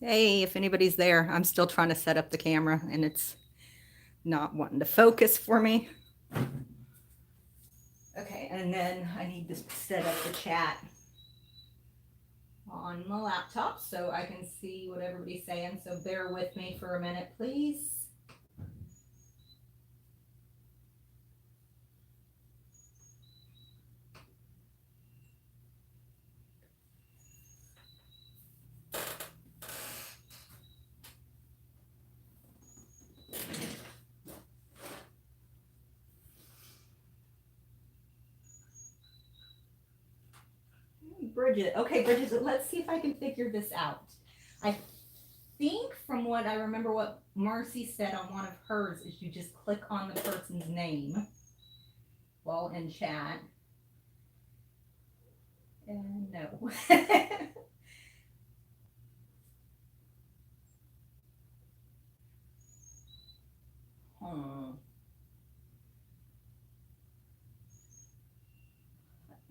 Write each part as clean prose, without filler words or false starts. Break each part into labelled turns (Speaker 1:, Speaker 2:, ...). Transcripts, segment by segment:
Speaker 1: Hey, if anybody's there, I'm still trying to set up the camera and it's not wanting to focus for me. Okay, and then I need to set up the chat on my laptop so I can see what everybody's saying. So bear with me for a minute, please. Bridget. Okay, Bridget, let's see if I can figure this out. I think from what I remember what Marcy said on one of hers is you just click on the person's name while in chat. And no.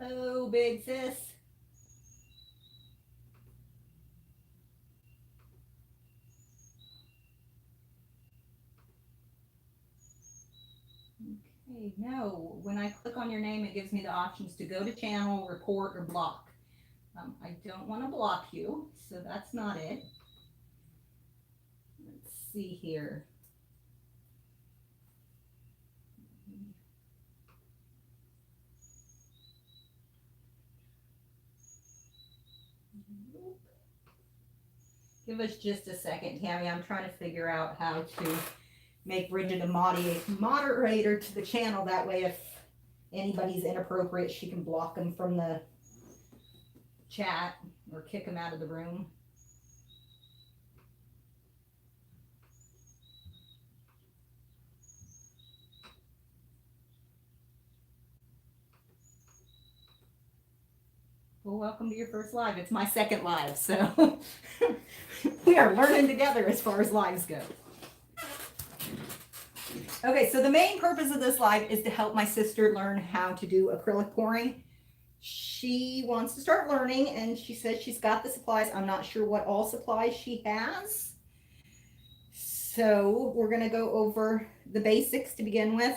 Speaker 1: Oh, big sis. Okay, no. When I click on your name, it gives me the options to go to channel, report, or block. I don't want to block you, so that's not it. Let's see here. Give us just a second, Tammy. I'm trying to figure out how to make Bridget a moderator to the channel. That way, if anybody's inappropriate, she can block them from the chat or kick them out of the room. Well, welcome to your first live. It's my second live, so we are learning together as far as lives go. Okay, so the main purpose of this live is to help my sister learn how to do acrylic pouring. She wants to start learning and she says she's got the supplies. I'm not sure what all supplies she has. So we're going to go over the basics to begin with.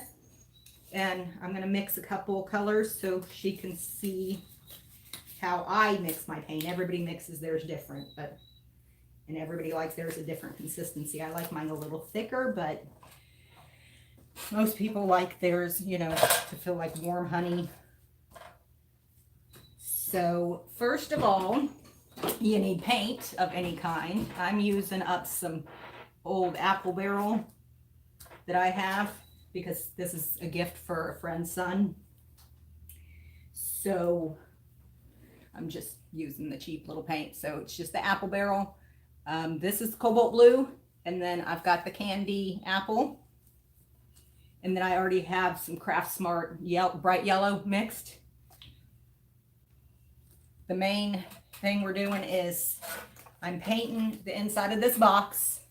Speaker 1: And I'm going to mix a couple colors so she can see how I mix my paint. Everybody mixes theirs different, and everybody likes theirs a different consistency. I like mine a little thicker, but most people like theirs, to feel like warm honey. So first of all, you need paint of any kind. I'm using up some old apple barrel that I have because this is a gift for a friend's son. So I'm just using the cheap little paint. So it's just the apple barrel. This is cobalt blue. And then I've got the candy apple. And then I already have some Craft Smart bright yellow mixed. The main thing we're doing is I'm painting the inside of this box.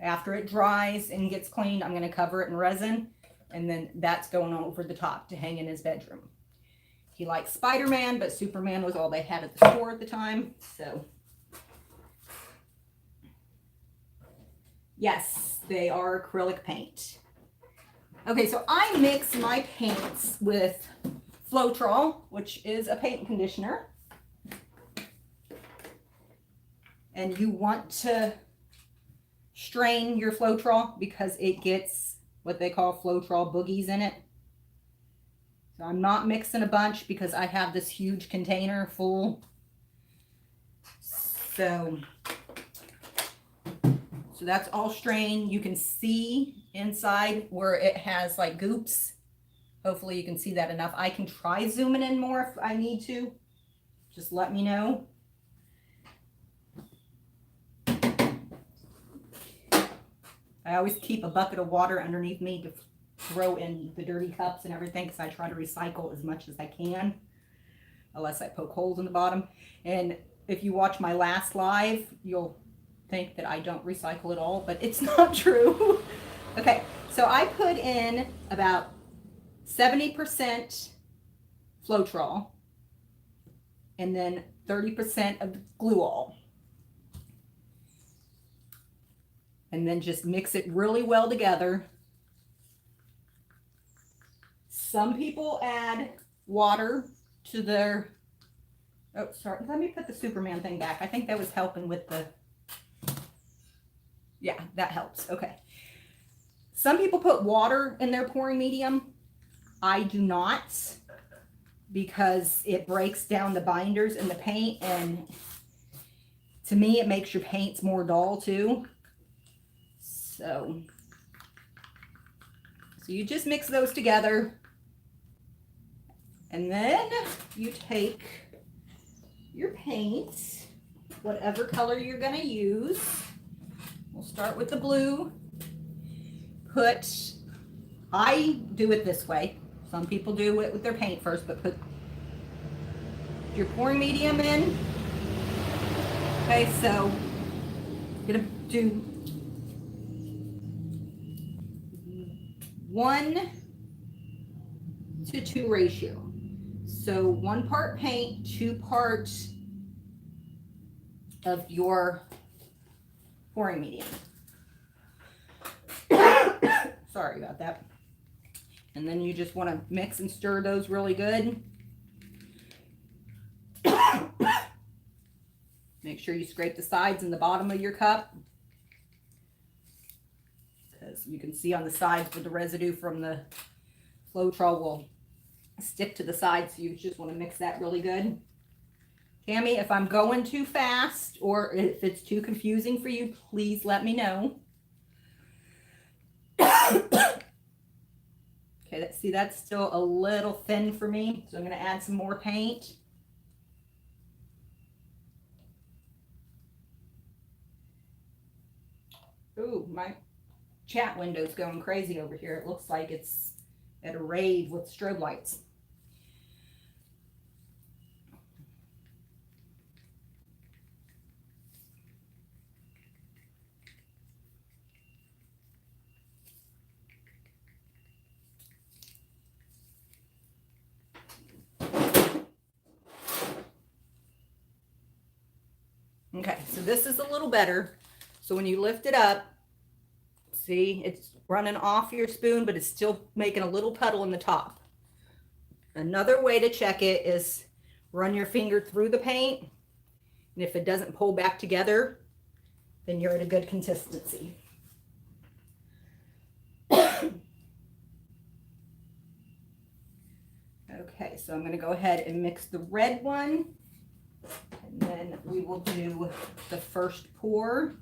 Speaker 1: After it dries and gets cleaned, I'm gonna cover it in resin, and then that's going over the top to hang in his bedroom. He likes Spider-Man, but Superman was all they had at the store at the time. So yes, they are acrylic paint. Okay, so I mix my paints with Floetrol, which is a paint conditioner. And you want to strain your Floetrol because it gets what they call Floetrol boogies in it. So I'm not mixing a bunch because I have this huge container full. So that's all strained. You can see inside where it has like goops. Hopefully you can see that enough. I can try zooming in more if I need to. Just let me know. I always keep a bucket of water underneath me to throw in the dirty cups and everything because I try to recycle as much as I can, unless I poke holes in the bottom. And if you watch my last live, you'll think that I don't recycle at all, but it's not true. Okay, so I put in about 70% Floetrol and then 30% of glue all. And then just mix it really well together. Some people add water to their, oh, sorry, let me put the Superman thing back. I think that was helping with the, yeah, that helps. Okay. Some people put water in their pouring medium. I do not, because it breaks down the binders in the paint, and to me, it makes your paints more dull too. So you just mix those together, and then you take your paint, whatever color you're going to use. We'll start with the blue. I do it this way. Some people do it with their paint first, but put your pouring medium in. Okay, so I'm gonna do 1:2 ratio. So 1 part paint, 2 parts of your pouring medium. Sorry about that. And then you just want to mix and stir those really good. Make sure you scrape the sides and the bottom of your cup, because you can see on the sides where the residue from the Floetrol will stick to the sides, so you just want to mix that really good. Tammy, if I'm going too fast or if it's too confusing for you, please let me know. Okay, see, that's still a little thin for me, so I'm going to add some more paint. Ooh, my chat window's going crazy over here. It looks like it's at a rave with strobe lights. Okay, so this is a little better. So when you lift it up, see, it's running off your spoon, but it's still making a little puddle in the top. Another way to check it is run your finger through the paint, and if it doesn't pull back together, then you're at a good consistency. Okay, so I'm going to go ahead and mix the red one, and then we will do the first pour.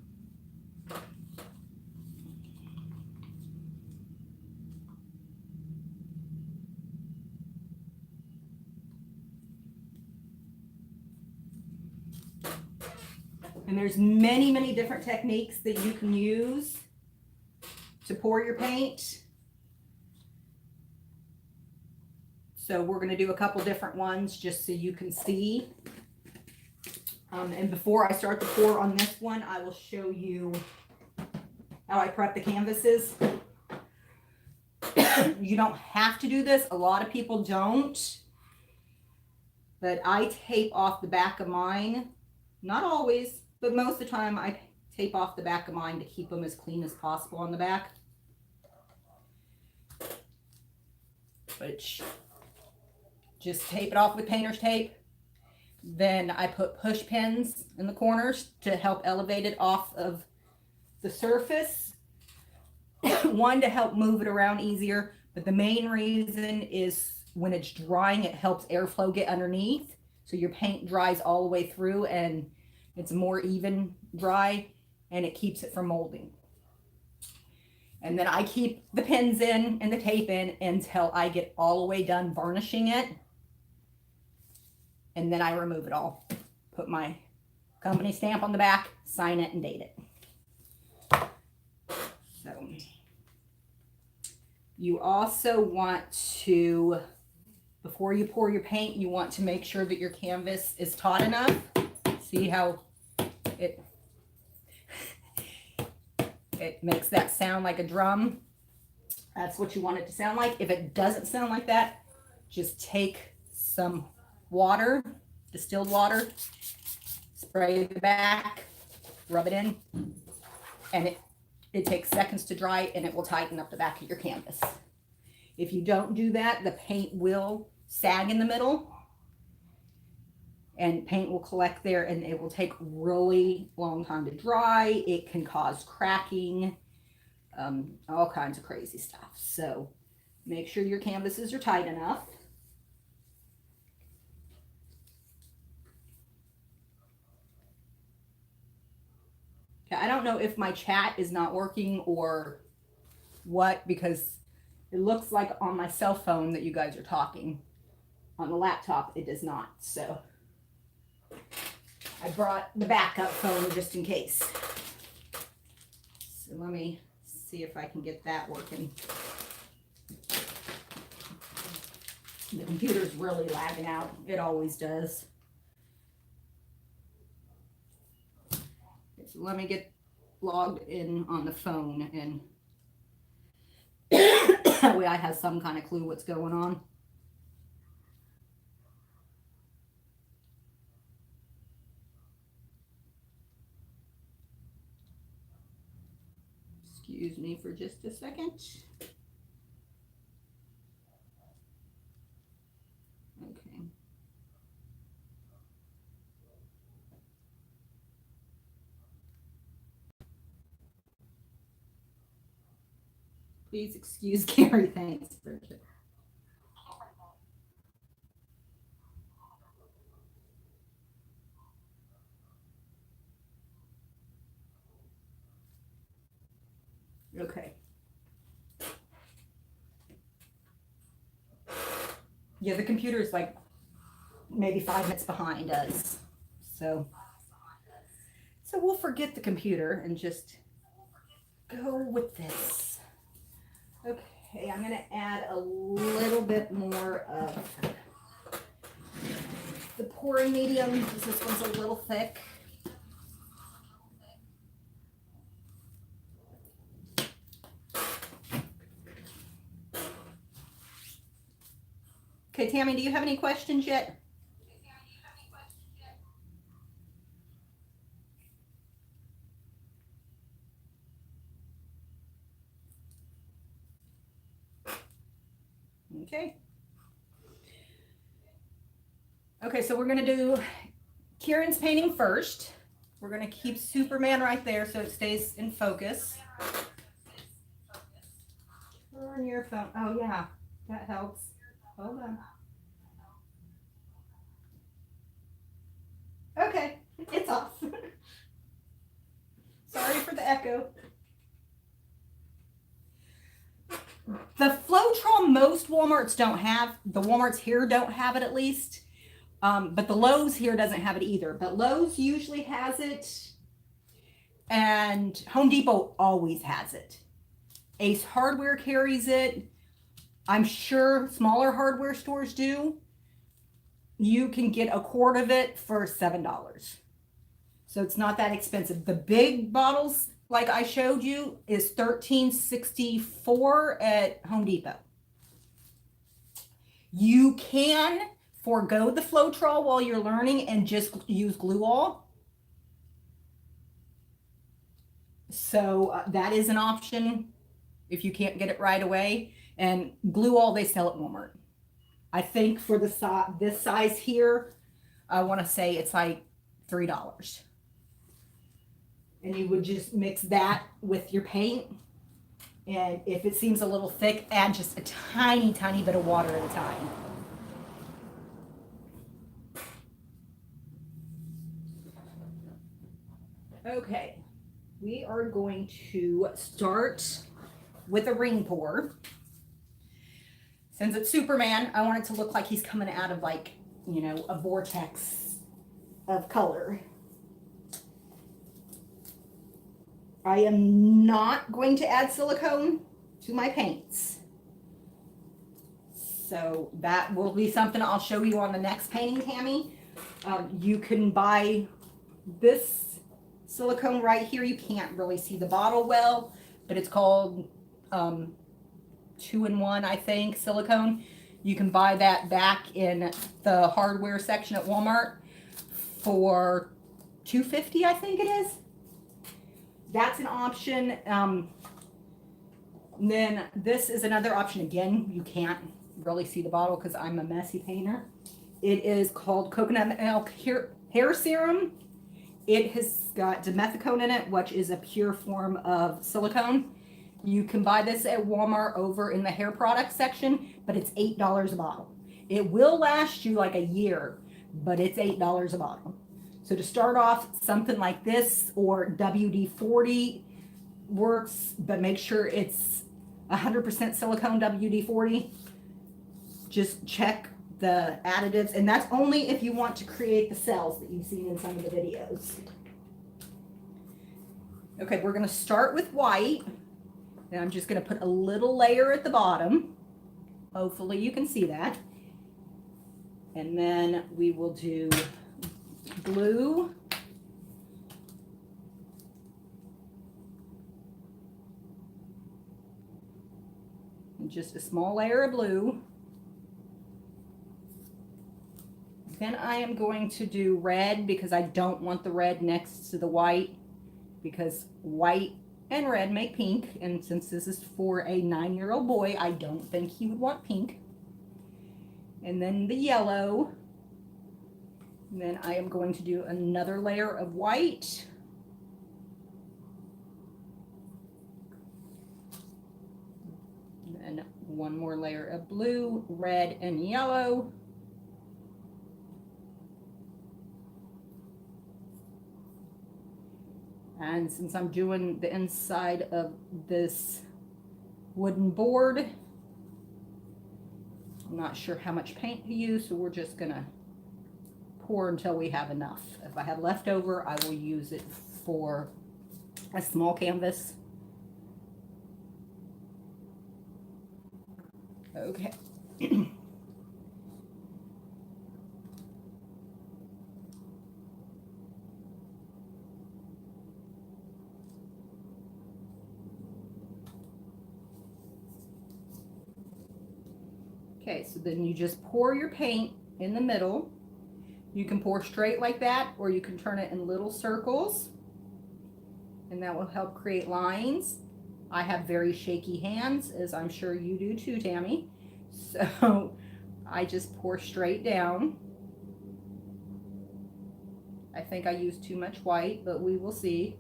Speaker 1: And there's many, many different techniques that you can use to pour your paint. So we're going to do a couple different ones just so you can see. And before I start the pour on this one, I will show you how I prep the canvases. You don't have to do this. A lot of people don't. But I tape off the back of mine. Not always, but most of the time I tape off the back of mine to keep them as clean as possible on the back. But just tape it off with painter's tape. Then I put push pins in the corners to help elevate it off of the surface. One, to help move it around easier, but the main reason is when it's drying, it helps airflow get underneath. So your paint dries all the way through and it's more even dry, and it keeps it from molding. And then I keep the pins in and the tape in until I get all the way done varnishing it. And then I remove it all. Put my company stamp on the back, sign it, and date it. So you also want to, before you pour your paint, you want to make sure that your canvas is taut enough. See how it makes that sound like a drum? That's what you want it to sound like. If it doesn't sound like that, just take some water, distilled water, spray the back, rub it in, and It takes seconds to dry and it will tighten up the back of your canvas. If you don't do that, the paint will sag in the middle and paint will collect there and it will take really long time to dry. It can cause cracking, all kinds of crazy stuff. So make sure your canvases are tight enough. Okay, I don't know if my chat is not working or what, because it looks like on my cell phone that you guys are talking. On the laptop, it does not. So I brought the backup phone just in case. So let me see if I can get that working. The computer's really lagging out. It always does. So let me get logged in on the phone and that way I have some kind of clue what's going on. Excuse me for just a second. Okay. Please excuse Gary. Thanks, Bridget. Okay. Yeah, the computer is like maybe 5 minutes behind us. So we'll forget the computer and just go with this. Okay, I'm going to add a little bit more of the pouring medium because this one's a little thick. Okay, Tammy, do you have any questions yet? Okay. Okay, so we're going to do Kieran's painting first. We're going to keep Superman right there so it stays in focus. Turn your phone. Oh, yeah, that helps. Hold on. Okay, it's off. Sorry for the echo. The Floetrol most Walmarts don't have. The Walmarts here don't have it at least. But the Lowe's here doesn't have it either. But Lowe's usually has it. And Home Depot always has it. Ace Hardware carries it. I'm sure smaller hardware stores do. You can get a quart of it for $7. So it's not that expensive. The big bottles, like I showed you, is $13.64 at Home Depot. You can forego the Floetrol while you're learning and just use glue all. So that is an option if you can't get it right away. And glue all they sell at Walmart. I think for the this size here, I want to say it's like $3. And you would just mix that with your paint. And if it seems a little thick, add just a tiny, tiny bit of water at a time. Okay, we are going to start with a ring pour. Since it's Superman, I want it to look like he's coming out of like, you know, a vortex of color. I am not going to add silicone to my paints. So that will be something I'll show you on the next painting, Tammy. You can buy this silicone right here. You can't really see the bottle well, but it's called 2-in-1, I think, silicone. You can buy that back in the hardware section at Walmart for $2.50, I think it is. that's an option. Then this is another option. Again, you can't really see the bottle because I'm a messy painter. It is called coconut milk hair serum. It has got dimethicone in it, which is a pure form of silicone. You can buy this at Walmart over in the hair products section, but it's $8 a bottle. It will last you like a year, but it's $8 a bottle. So to start off, something like this or WD-40 works, but make sure it's 100% silicone WD-40. Just check the additives, and that's only if you want to create the cells that you've seen in some of the videos. Okay, we're going to start with white, and I'm just going to put a little layer at the bottom. Hopefully you can see that. And then we will do blue. And just a small layer of blue. Then I am going to do red because I don't want the red next to the white, because white and red make pink, and since this is for a 9-year-old boy, I don't think he would want pink. And then the yellow. And then I am going to do another layer of white. And one more layer of blue, red, and yellow. And since I'm doing the inside of this wooden board, I'm not sure how much paint to use, so we're just gonna pour until we have enough. If I have leftover, I will use it for a small canvas. Okay. Okay, so then you just pour your paint in the middle. You can pour straight like that, or you can turn it in little circles, and that will help create lines. I have very shaky hands, as I'm sure you do too, Tammy. So I just pour straight down. I think I used too much white, but we will see.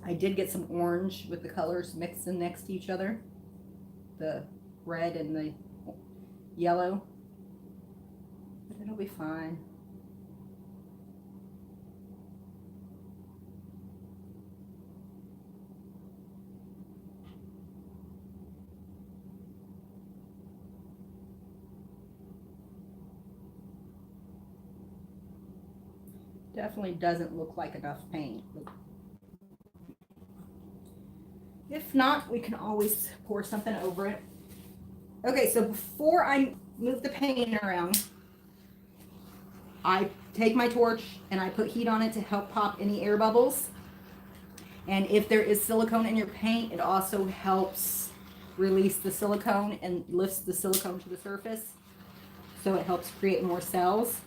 Speaker 1: I did get some orange with the colors mixed in next to each other, the red and the yellow, but it'll be fine. Definitely doesn't look like enough paint. If not, we can always pour something over it. Okay, so before I move the paint around, I take my torch and I put heat on it to help pop any air bubbles. And if there is silicone in your paint, it also helps release the silicone and lifts the silicone to the surface. So it helps create more cells.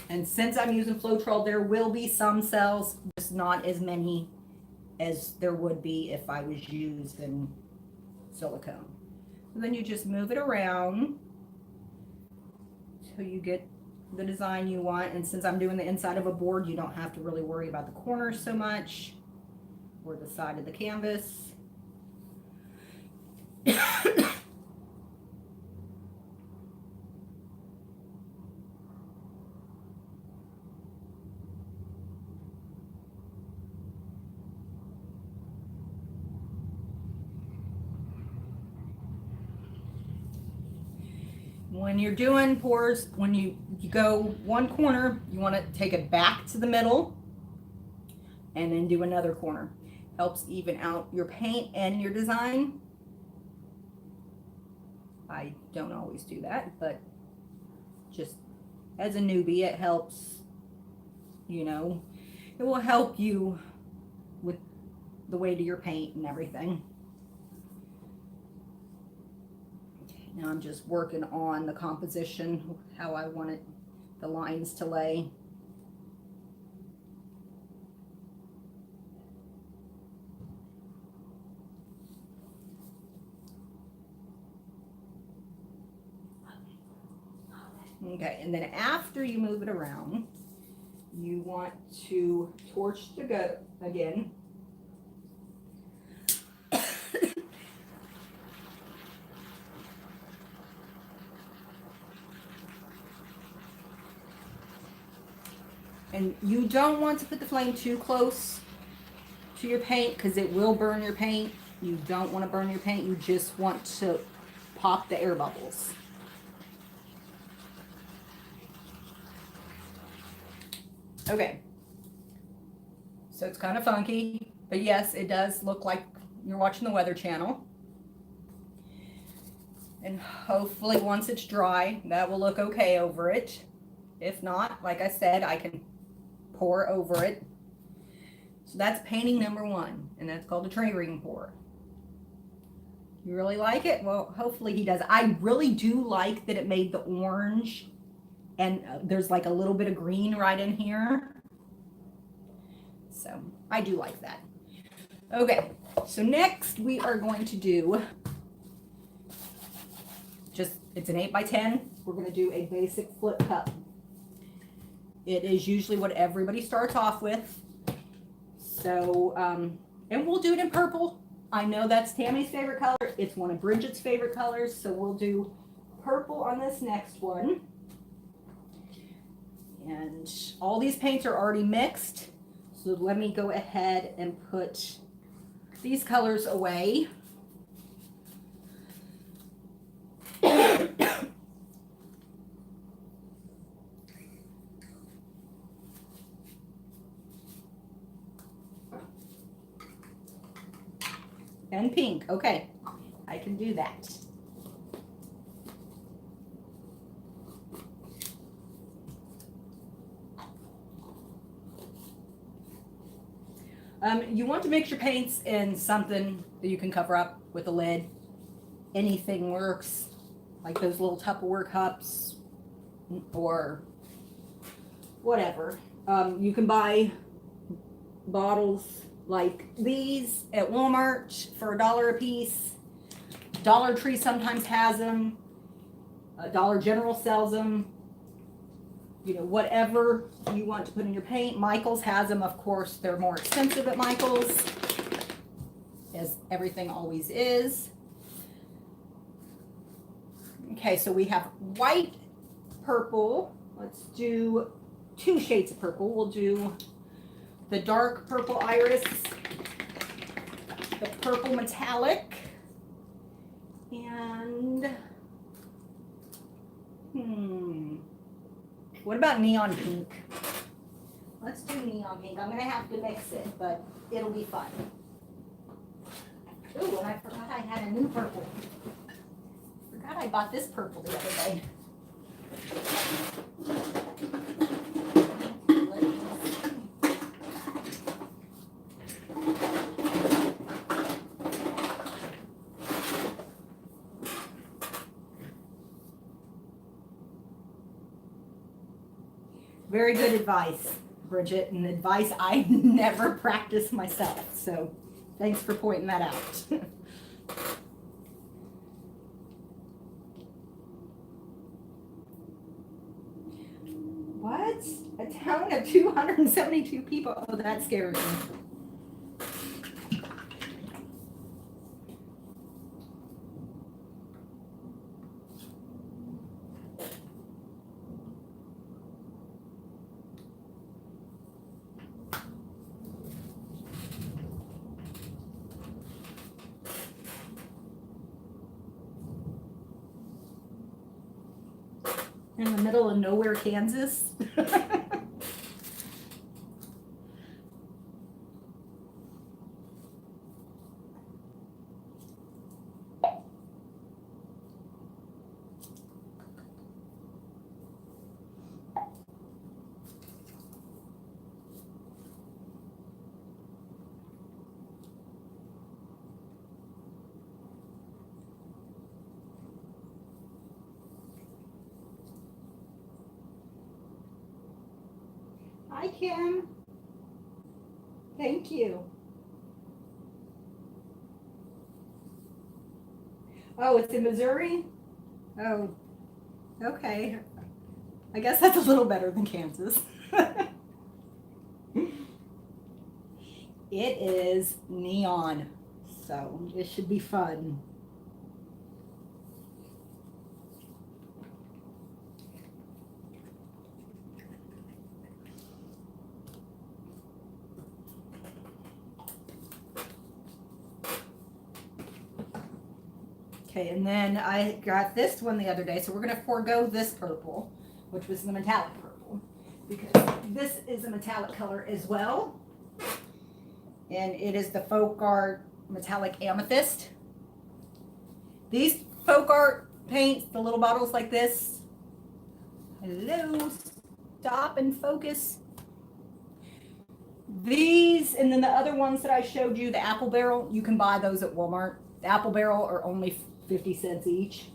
Speaker 1: And since I'm using Floetrol, there will be some cells, just not as many as there would be if I was using silicone. So then you just move it around till you get the design you want. And since I'm doing the inside of a board, you don't have to really worry about the corners so much, or the side of the canvas. When you're doing pours, when you go one corner, you want to take it back to the middle and then do another corner. Helps even out your paint and your design. I don't always do that, but just as a newbie, it helps, you know. It will help you with the weight of your paint and everything. Now I'm just working on the composition, how I want it, the lines to lay. Okay, and then after you move it around, you want to torch the goat again. And you don't want to put the flame too close to your paint because it will burn your paint. You don't want to burn your paint. You just want to pop the air bubbles. Okay. So it's kind of funky, but yes, it does look like you're watching the Weather Channel. And hopefully once it's dry, that will look okay over it. If not, like I said, I can pour over it. So that's painting number 1, and that's called a tray ring pour. You really like it? Well, hopefully he does. I really do like that it made the orange, and there's like a little bit of green right in here. So I do like that. Okay, so next we are going to do it's an 8x10. We're going to do a basic flip cup. It is usually what everybody starts off with. So, and we'll do it in purple. I know that's Tammy's favorite color. It's one of Bridget's favorite colors. So we'll do purple on this next one. And all these paints are already mixed. So let me go ahead and put these colors away. And pink. Okay, I can do that. You want to mix your paints in something that you can cover up with a lid. Anything works, like those little Tupperware cups or whatever. You can buy bottles like these at Walmart for $1 a piece. Dollar Tree sometimes has them. Dollar General sells them. You know, whatever you want to put in your paint. Michael's has them, of course. They're more expensive at Michael's, as everything always is. Okay, so we have white, purple. Let's do 2 shades of purple. We'll do the dark purple iris, the purple metallic, and what about neon pink? Let's do neon pink. I'm gonna have to mix it, but it'll be fun. Oh, and I forgot I had a new purple. Forgot I bought this purple the other day. Very good advice, Bridget, and advice I never practiced myself. So thanks for pointing that out. What? A town of 272 people? Oh, that scares me. In the middle of nowhere, Kansas. Kim. Thank you. Oh, it's in Missouri? Oh, okay. I guess that's a little better than Kansas. It is neon, so it should be fun. Okay, and then I got this one the other day, so we're going to forego this purple, which was the metallic purple, because this is a metallic color as well. And it is the Folk Art Metallic Amethyst. These Folk Art paints, the little bottles like this. Hello, stop and focus. These, and then the other ones that I showed you, the Apple Barrel, you can buy those at Walmart. The Apple Barrel are only 50 cents each.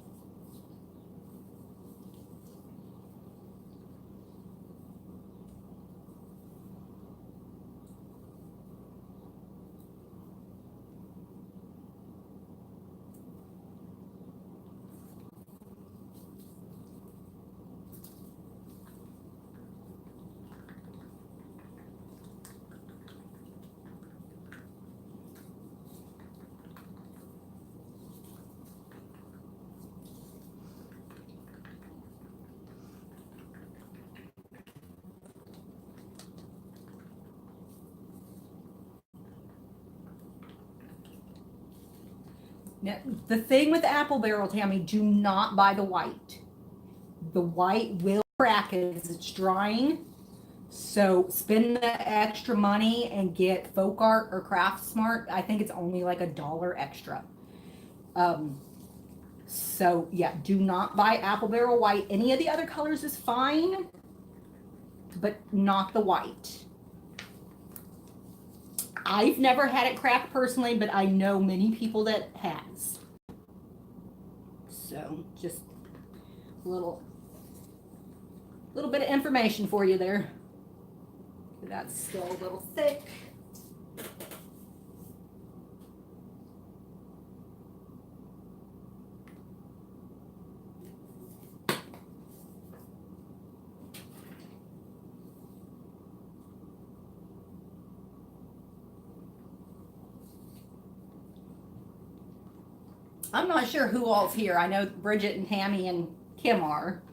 Speaker 1: Now, the thing with the Apple Barrel, Tammy, do not buy the white. The white will crack as it's drying. So spend the extra money and get Folk Art or Craft Smart. I think it's only like $1 extra. So yeah, do not buy Apple Barrel white. Any of the other colors is fine, but not the white. I've never had it crack personally, but I know many people that has. So just a little bit of information for you there. That's still a little thick. I'm not sure who all's here. I know Bridget and Tammy and Kim are.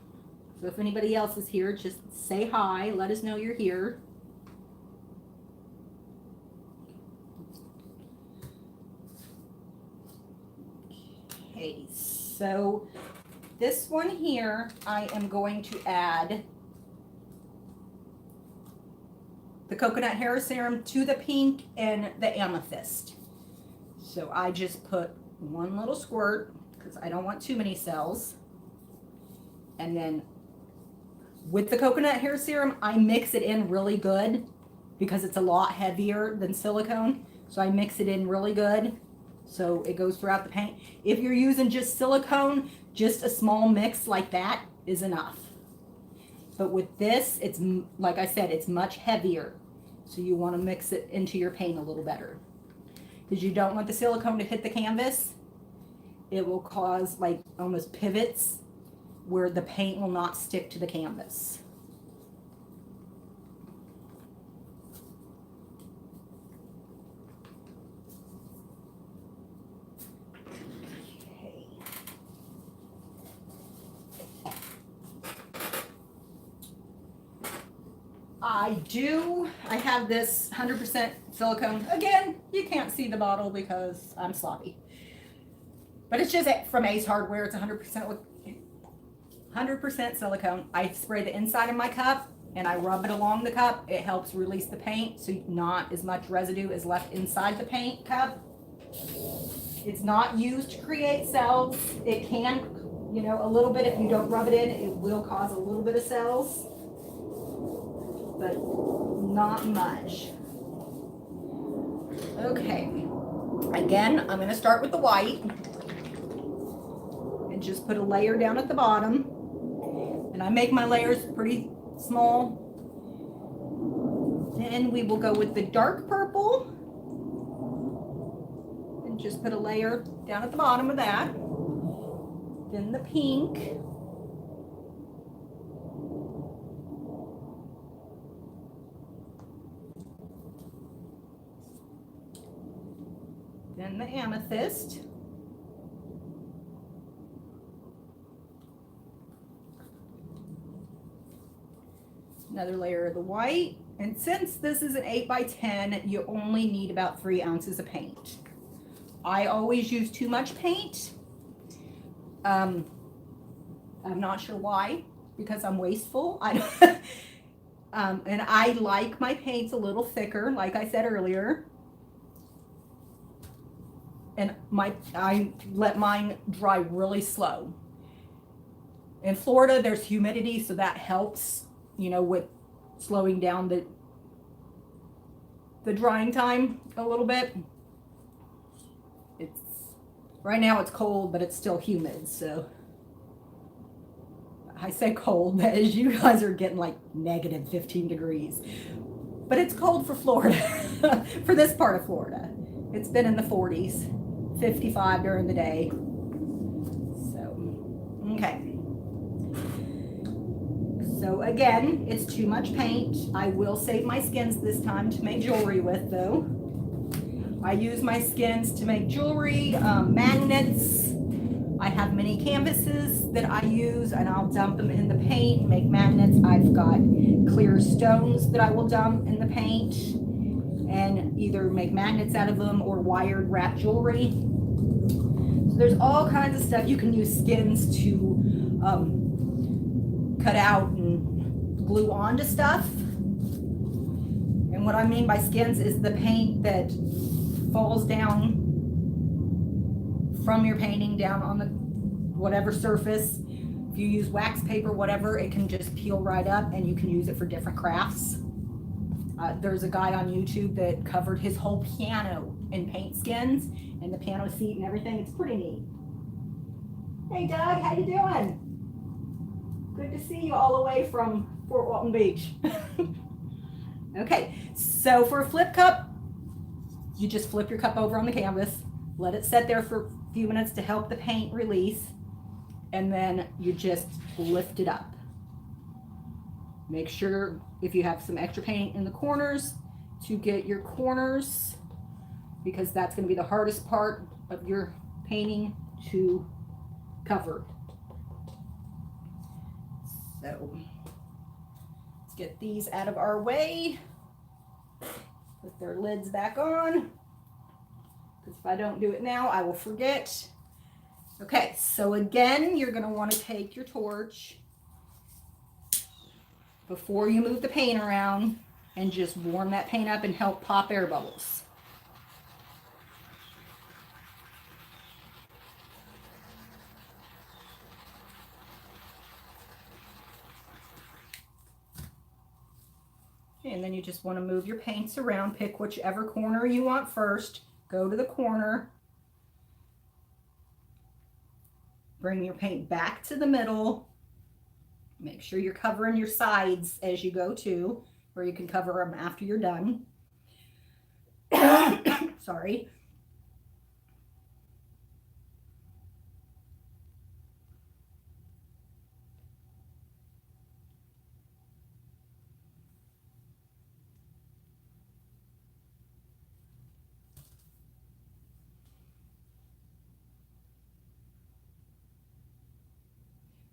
Speaker 1: So if anybody else is here, just say hi. Let us know you're here. Okay, so this one here, I am going to add the coconut hair serum to the pink and the amethyst. So I just put one little squirt because I don't want too many cells. And then with the coconut hair serum, I mix it in really good because it's a lot heavier than silicone. So I mix it in really good so it goes throughout the paint. If you're using just silicone, just a small mix like that is enough. But with this, it's, like I said, it's much heavier. So you want to mix it into your paint a little better. Because you don't want the silicone to hit the canvas. It will cause like almost pivots where the paint will not stick to the canvas. Okay. I have this 100% silicone. Again, you can't see the bottle because I'm sloppy. But it's just from Ace Hardware. It's 100% silicone. I spray the inside of my cup and I rub it along the cup. It helps release the paint so not as much residue is left inside the paint cup. It's not used to create cells. It can, you know, a little bit. If you don't rub it in, it will cause a little bit of cells, but not much. Okay, again, I'm going to start with the white and just put a layer down at the bottom. And I make my layers pretty small. then we will go with the dark purple and just put a layer down at the bottom of that. Then the pink. Then the amethyst. Another layer of the white. And since this is an 8x10, you only need about 3 ounces of paint. I always use too much paint. I'm not sure why, because I'm wasteful. And I like my paints a little thicker, like I said earlier. And I let mine dry really slow. In Florida, there's humidity, so that helps, you know, with slowing down the drying time a little bit. Right now it's cold, but it's still humid, so I say cold, but as you guys are getting like negative 15 degrees. But it's cold for Florida, for this part of Florida. It's been in the 40s, 55 during the day. So, okay. So again, it's too much paint. I will save my skins this time to make jewelry with, though. I use my skins to make jewelry, magnets. I have many canvases that I use, and I'll dump them in the paint and make magnets. I've got clear stones that I will dump in the paint and either make magnets out of them or wired wrap jewelry. So there's all kinds of stuff. You can use skins to cut out and glue onto stuff. And what I mean by skins is the paint that falls down from your painting down on the whatever surface. If you use wax paper, whatever, it can just peel right up and you can use it for different crafts. There's a guy on YouTube that covered his whole piano in paint skins and the piano seat and everything. It's pretty neat. Hey Doug, how you doing? Good to see you all the way from Fort Walton Beach. Okay, so for a flip cup, you just flip your cup over on the canvas, let it set there for a few minutes to help the paint release, and then you just lift it up. Make sure if you have some extra paint in the corners to get your corners, because that's going to be the hardest part of your painting to cover. So let's get these out of our way. Put their lids back on, because if I don't do it now, I will forget. Okay, so again, you're going to want to take your torch before you move the paint around and just warm that paint up and help pop air bubbles. And then you just want to move your paints around, pick whichever corner you want first, go to the corner, bring your paint back to the middle, make sure you're covering your sides as you go too, or you can cover them after you're done. Sorry.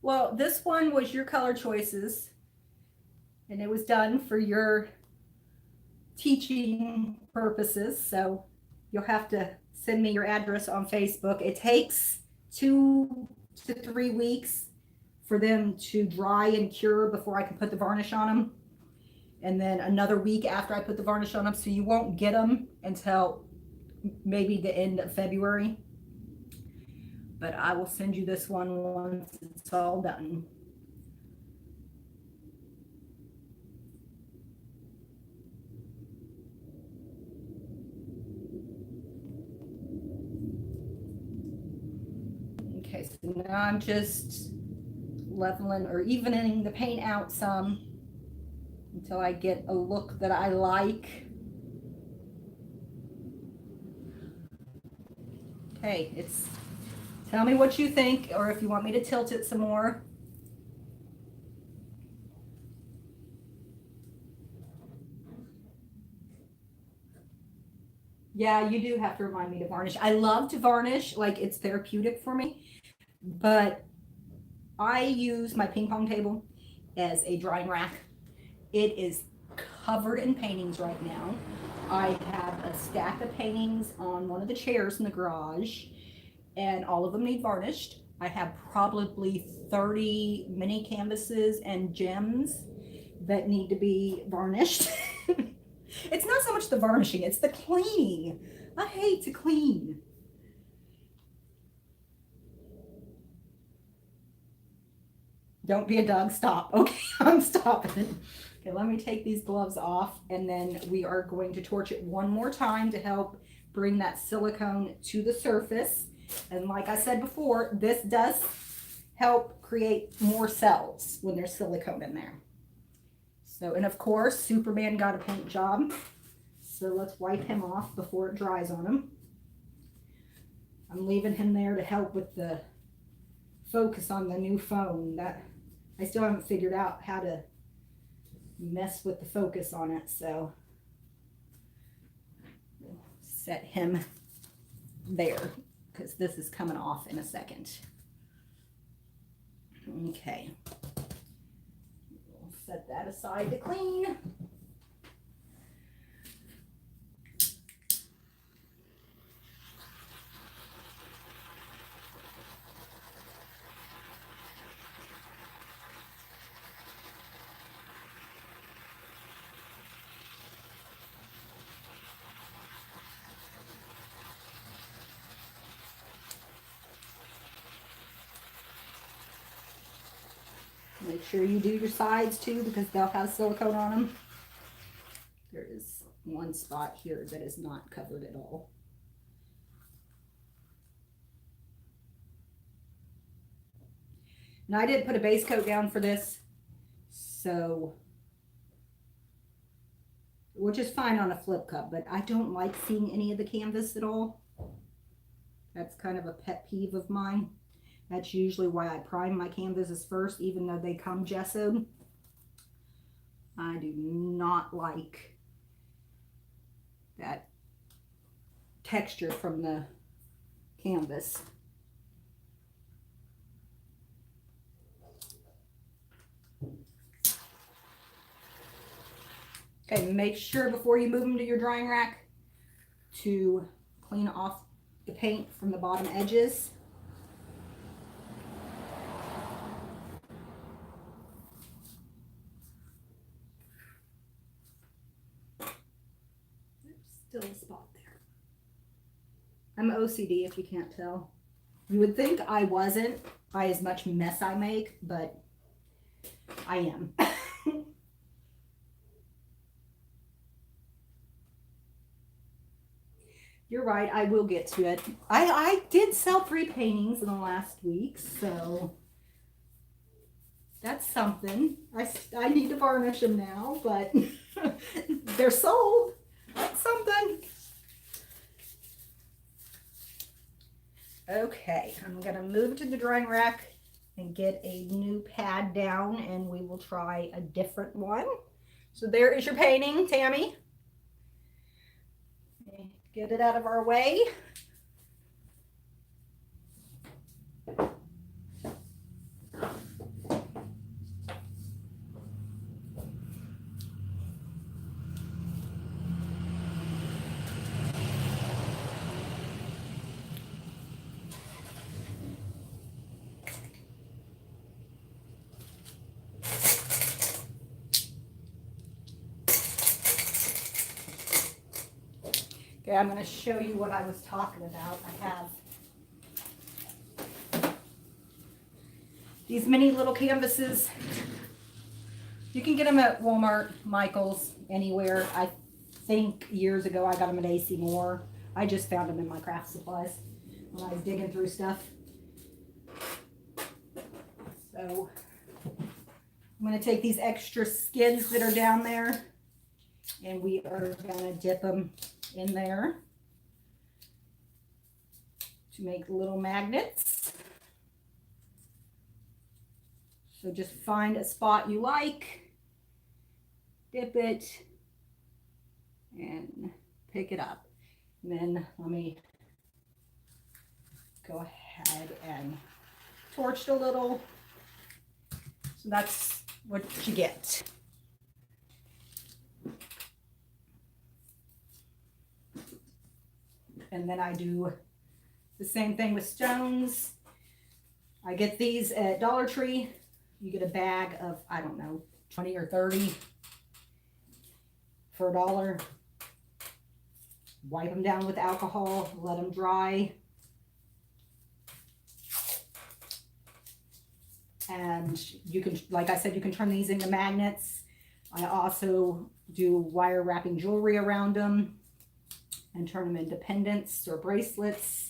Speaker 1: Well, this one was your color choices, and it was done for your teaching purposes. So you'll have to send me your address on Facebook. It takes 2 to 3 weeks for them to dry and cure before I can put the varnish on them. And then another week after I put the varnish on them. So you won't get them until maybe the end of February. But I will send you this one once it's all done. Okay, so now I'm just leveling or evening the paint out some. until I get a look that I like. Okay, tell me what you think, or if you want me to tilt it some more. Yeah, you do have to remind me to varnish. I love to varnish, like it's therapeutic for me, but I use my ping pong table as a drying rack. It is covered in paintings right now. I have a stack of paintings on one of the chairs in the garage, and all of them need varnished. I have probably 30 mini canvases and gems that need to be varnished. It's not so much the varnishing, it's the cleaning. I hate to clean. Don't be a dog, stop. Okay, I'm stopping. Okay, let me take these gloves off, and then we are going to torch it one more time to help bring that silicone to the surface. And like I said before, this does help create more cells when there's silicone in there. So, and of course, Superman got a paint job. So let's wipe him off before it dries on him. I'm leaving him there to help with the focus on the new phone. That I still haven't figured out how to mess with the focus on it. So we'll set him there because this is coming off in a second. Okay. We'll set that aside to clean. Make sure you do your sides too, because they'll have silicone on them. There is one spot here that is not covered at all. And I did put a base coat down for this, so, which is fine on a flip cup, but I don't like seeing any of the canvas at all. That's kind of a pet peeve of mine. That's usually why I prime my canvases first, even though they come gessoed. I do not like that texture from the canvas. Okay, make sure before you move them to your drying rack to clean off the paint from the bottom edges. Still a spot there. I'm OCD if you can't tell. You would think I wasn't by as much mess I make, but I am. You're right, I will get to it. I did sell 3 paintings in the last week, so that's something. I need to varnish them now, but they're sold. That's something. Okay, I'm gonna move to the drying rack and get a new pad down, and we will try a different one. So there is your painting, Tammy. Get it out of our way. Okay, I'm going to show you what I was talking about. I have these mini little canvases. You can get them at Walmart, Michael's, anywhere. I think years ago I got them at AC Moore. I just found them in my craft supplies when I was digging through stuff. So I'm going to take these extra skids that are down there, and we are going to dip them in there to make little magnets. So just find a spot you like, dip it, and pick it up. And then let me go ahead and torch it a little. So that's what you get. And then I do the same thing with stones. I get these at Dollar Tree. You get a bag of, I don't know, 20 or 30 for $1. Wipe them down with alcohol, let them dry. And you can, like I said, you can turn these into magnets. I also do wire wrapping jewelry around them and turn them into pendants or bracelets.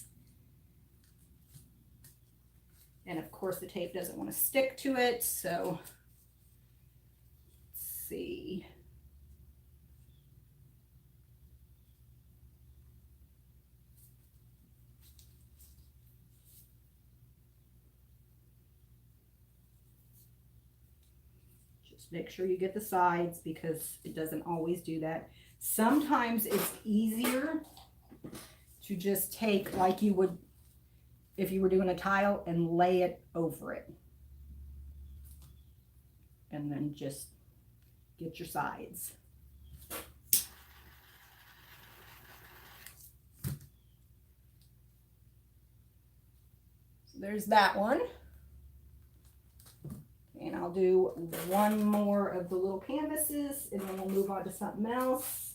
Speaker 1: And of course the tape doesn't want to stick to it, so let's see. Just make sure you get the sides because it doesn't always do that. Sometimes it's easier to just take, like you would if you were doing a tile, and lay it over it. And then just get your sides. So there's that one. And I'll do one more of the little canvases and then we'll move on to something else.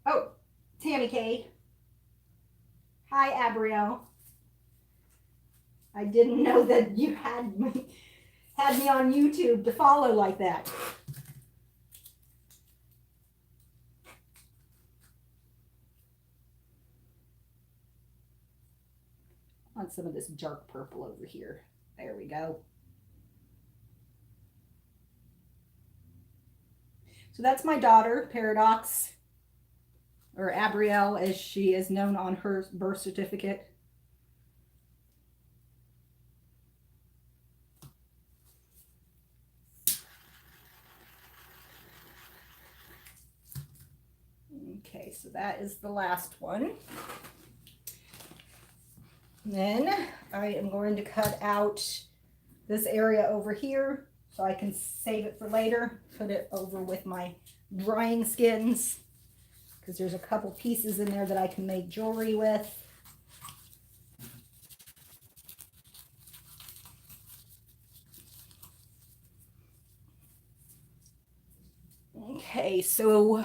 Speaker 1: Oh, Tammy K. Hi, Abrielle. I didn't know that you had me on YouTube to follow like that. On some of this dark purple over here. There we go. So that's my daughter, Paradox, or Abrielle as she is known on her birth certificate. Okay, so that is the last one. Then I am going to cut out this area over here so I can save it for later, put it over with my drying skins, because there's a couple pieces in there that I can make jewelry with. Okay, so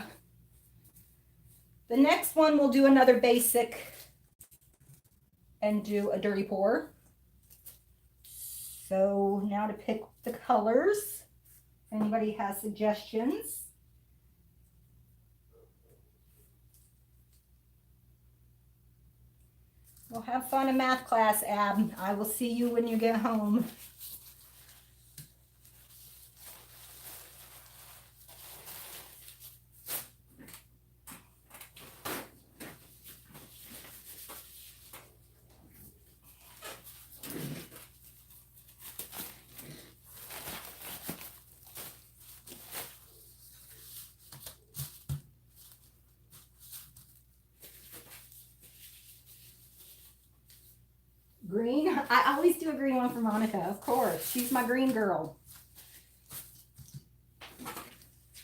Speaker 1: the next one we'll do another basic and do a dirty pour. So now to pick the colors. If anybody has suggestions. Well, have fun in math class, Ab. I will see you when you get home. Green? I always do a green one for Monica, of course. She's my green girl.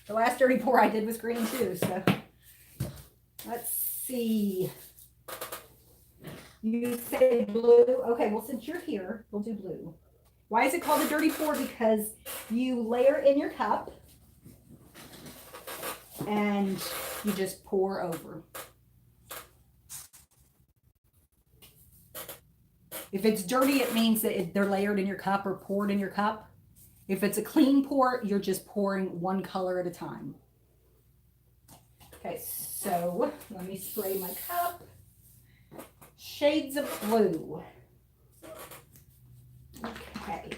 Speaker 1: The last dirty pour I did was green too, so let's see. You say blue? Okay, well, since you're here, we'll do blue. Why is it called a dirty pour? Because you layer in your cup and you just pour over. If it's dirty, it means that they're layered in your cup or poured in your cup. If it's a clean pour, you're just pouring one color at a time. Okay, so let me spray my cup. shades of blue. Okay,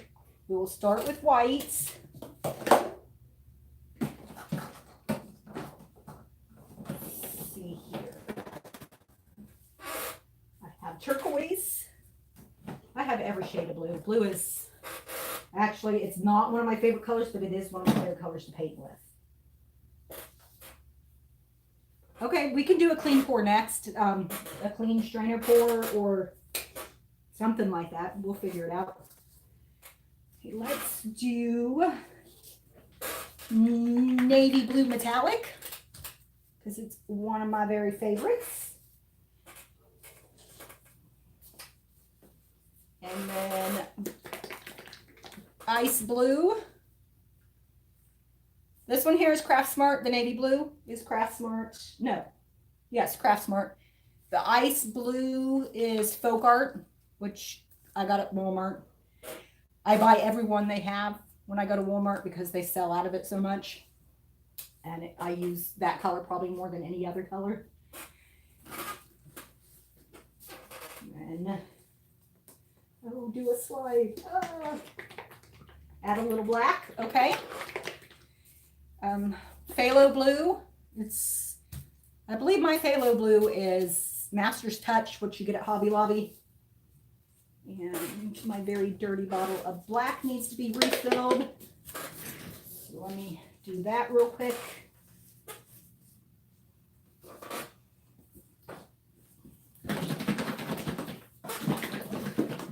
Speaker 1: we will start with whites. Let's see here. I have turquoise. I have every shade of blue. Blue is actually, it's not one of my favorite colors, but it is one of my favorite colors to paint with. Okay, we can do a clean pour next, a clean strainer pour or something like that. We'll figure it out. Okay, let's do navy blue metallic because it's one of my very favorites. And then ice blue. This one here is Craft Smart. The navy blue is Craft Smart. No. Yes, Craft Smart. The ice blue is Folk Art, which I got at Walmart. I buy every one they have when I go to Walmart because they sell out of it so much. And I use that color probably more than any other color. And I will do a slide. Add a little black. Okay. Phthalo blue. I believe my phthalo blue is Master's Touch, which you get at Hobby Lobby. And my very dirty bottle of black needs to be refilled. So let me do that real quick.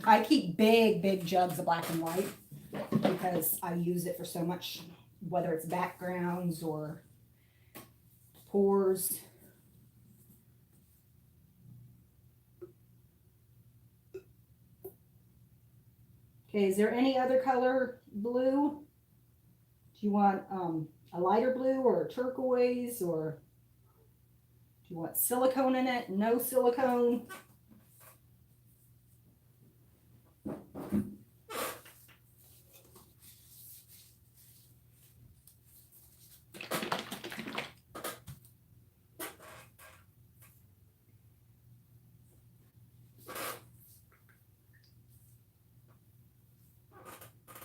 Speaker 1: I keep big jugs of black and white because I use it for so much, whether it's backgrounds or pours. Okay, is there any other color blue? Do you want a lighter blue or a turquoise, or do you want silicone in it? No silicone?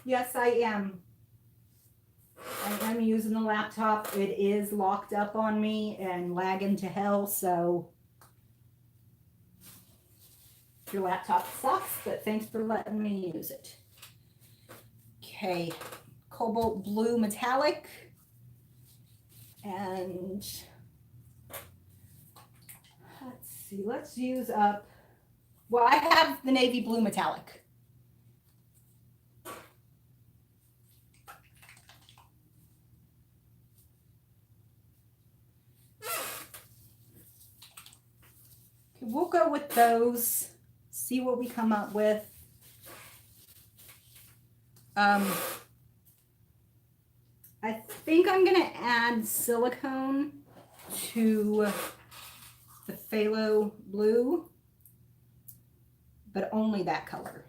Speaker 1: Yes, I am. I'm using the laptop. It is locked up on me and lagging to hell, so your laptop sucks, but thanks for letting me use it. Okay, cobalt blue metallic. And let's see, let's use up, well, I have the navy blue metallic. We'll go with those, see what we come up with. I think I'm going to add silicone to the phthalo blue, but only that color.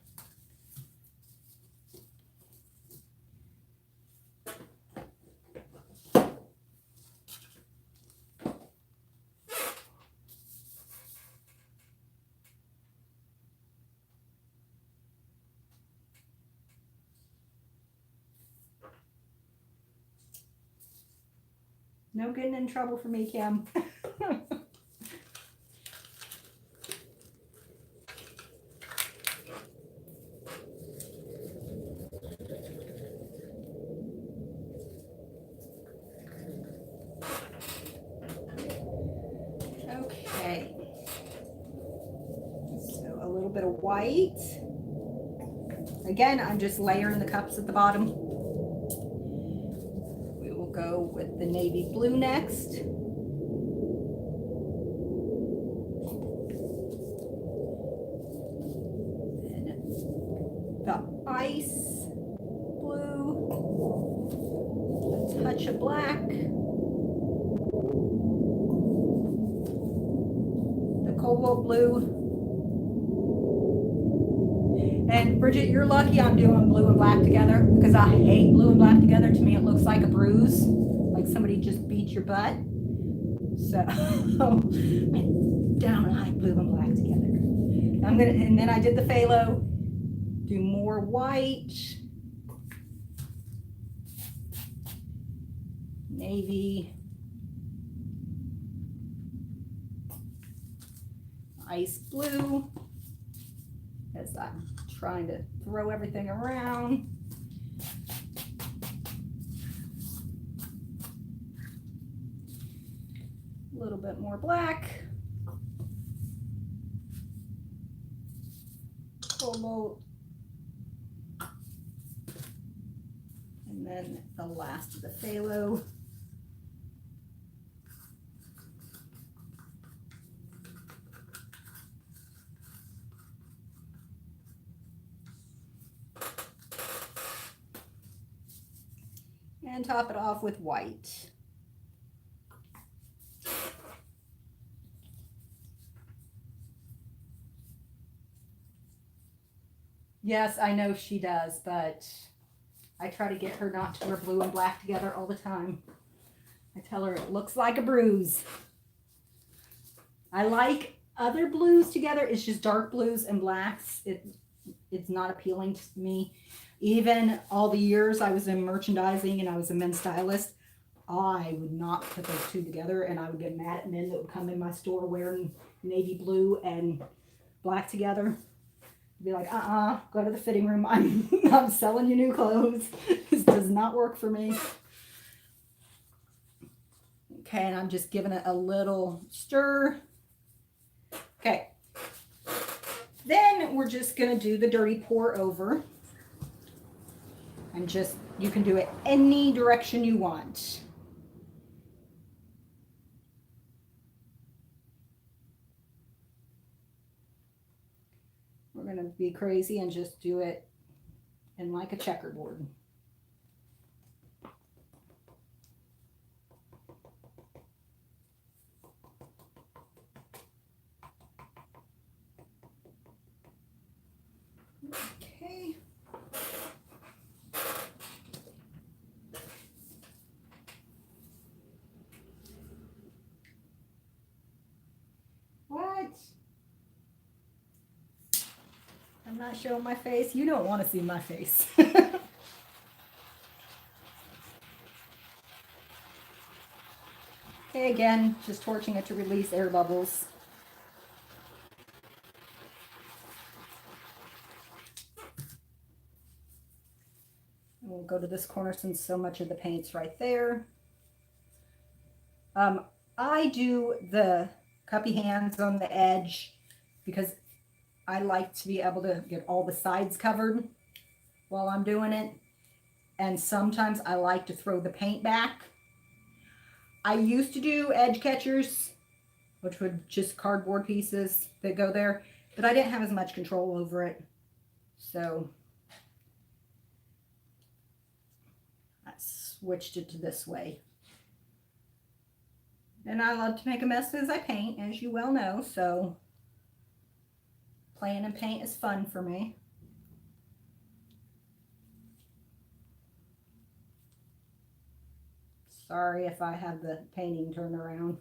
Speaker 1: No getting in trouble for me, Kim. Okay. So a little bit of white. Again, I'm just layering the cups at the bottom. Go with the navy blue next. Then the ice blue, a touch of black, the cobalt blue. And Bridget, you're lucky I'm doing blue and black together because I hate blue and black together. To me, it looks like a bruise, like somebody just beat your butt. So I don't like blue and black together. and then I did the phthalo, do more white, navy, ice blue, as I'm trying to throw everything around. A little bit more black, cobalt, and then the last of the phthalo. And top it off with white. Yes, I know she does, but I try to get her not to wear blue and black together all the time. I tell her it looks like a bruise. I like other blues together. It's just dark blues and blacks. It's not appealing to me. Even all the years I was in merchandising and I was a men's stylist, I would not put those two together, and I would get mad at men that would come in my store wearing navy blue and black together. I'd be like, go to the fitting room. I'm selling you new clothes. This does not work for me. Okay, and I'm just giving it a little stir. Okay. Then we're just going to do the dirty pour over. And just, you can do it any direction you want. We're going to be crazy and just do it in like a checkerboard. Okay. What? I'm not showing my face. You don't want to see my face. Okay, again, just torching it to release air bubbles. And we'll go to this corner since so much of the paint's right there. I do the cuppy hands on the edge because I like to be able to get all the sides covered while I'm doing it. And sometimes I like to throw the paint back. I used to do edge catchers, which would just cardboard pieces that go there, but I didn't have as much control over it. So I switched it to this way. And I love to make a mess as I paint, as you well know, so playing in paint is fun for me. Sorry if I have the painting turned around.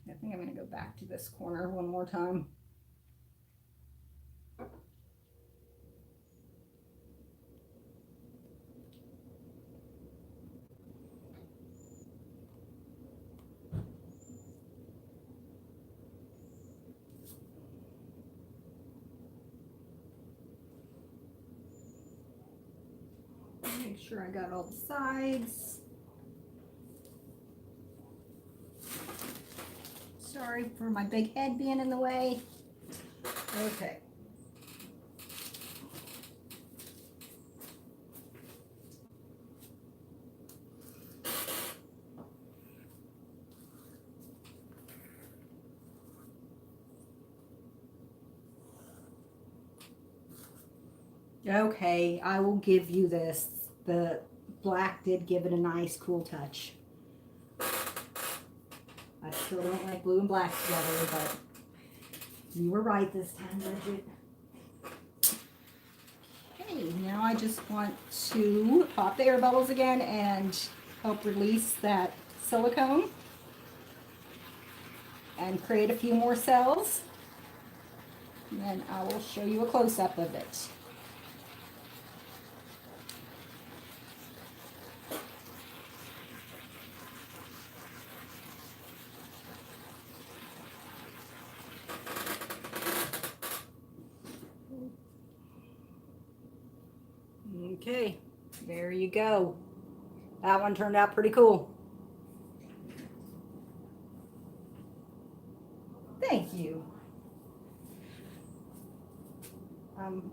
Speaker 1: I think I'm going to go back to this corner one more time. Make sure I got all the sides. Sorry for my big head being in the way. Okay. Okay, I will give you this. The black did give it a nice cool touch. I still don't like blue and black together, but you were right this time, Bridget. Okay, now I just want to pop the air bubbles again and help release that silicone and create a few more cells. And then I will show you a close-up of it. Okay, there you go. That one turned out pretty cool. Thank you.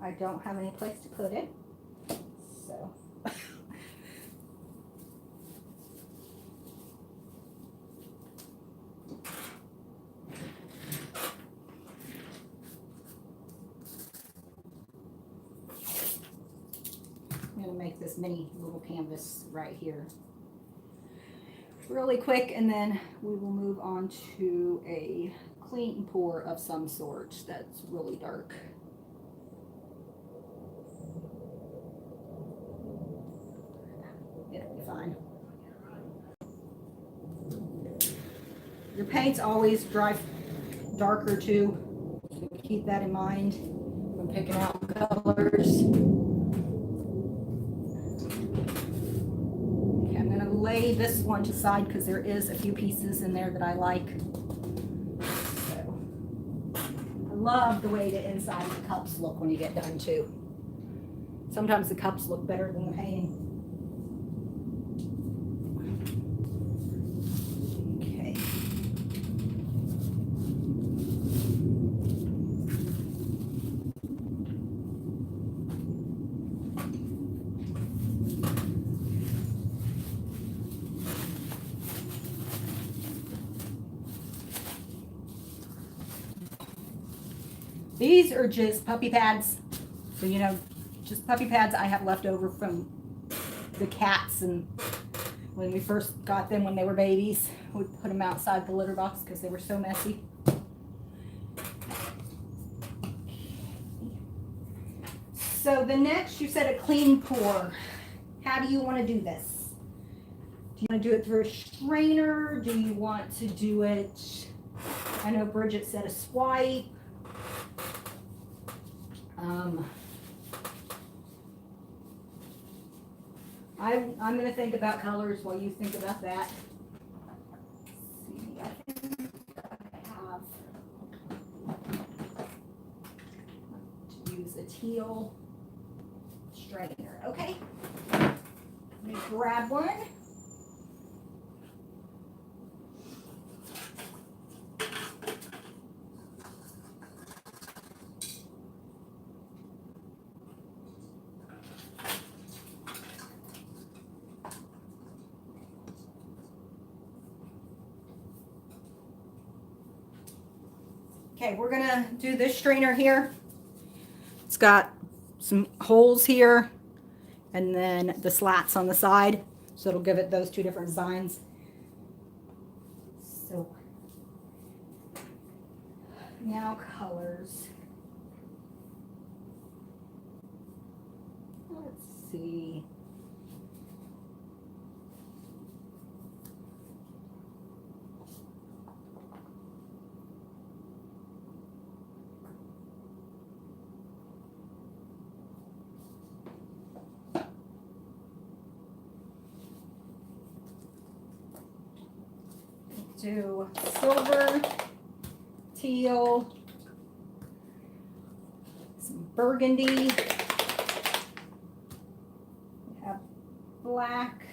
Speaker 1: I don't have any place to put it, so. I'm gonna make this mini little canvas right here really quick, and then we will move on to a clean pour of some sort that's really dark. It'll be fine. Your paints always dry darker too, so keep that in mind when picking out colors. Okay, I'm going to lay this one to the side because there is a few pieces in there that I like. So, I love the way the inside of the cups look when you get done too. Sometimes the cups look better than the painting. These are just puppy pads. So, you know, just puppy pads I have left over from the cats, and when we first got them when they were babies, we put them outside the litter box because they were so messy. So the next, you said a clean pour. How do you want to do this? Do you want to do it through a strainer? Do you want to do it, I know Bridget said a swipe. I'm going to think about colors while you think about that. Let's see, I think I have to use a teal strainer. Okay, let me grab one. Okay, we're gonna do this strainer here. It's got some holes here and then the slats on the side, so it'll give it those two different designs. So now colors. Let's see. Do silver, teal, some burgundy, we have black,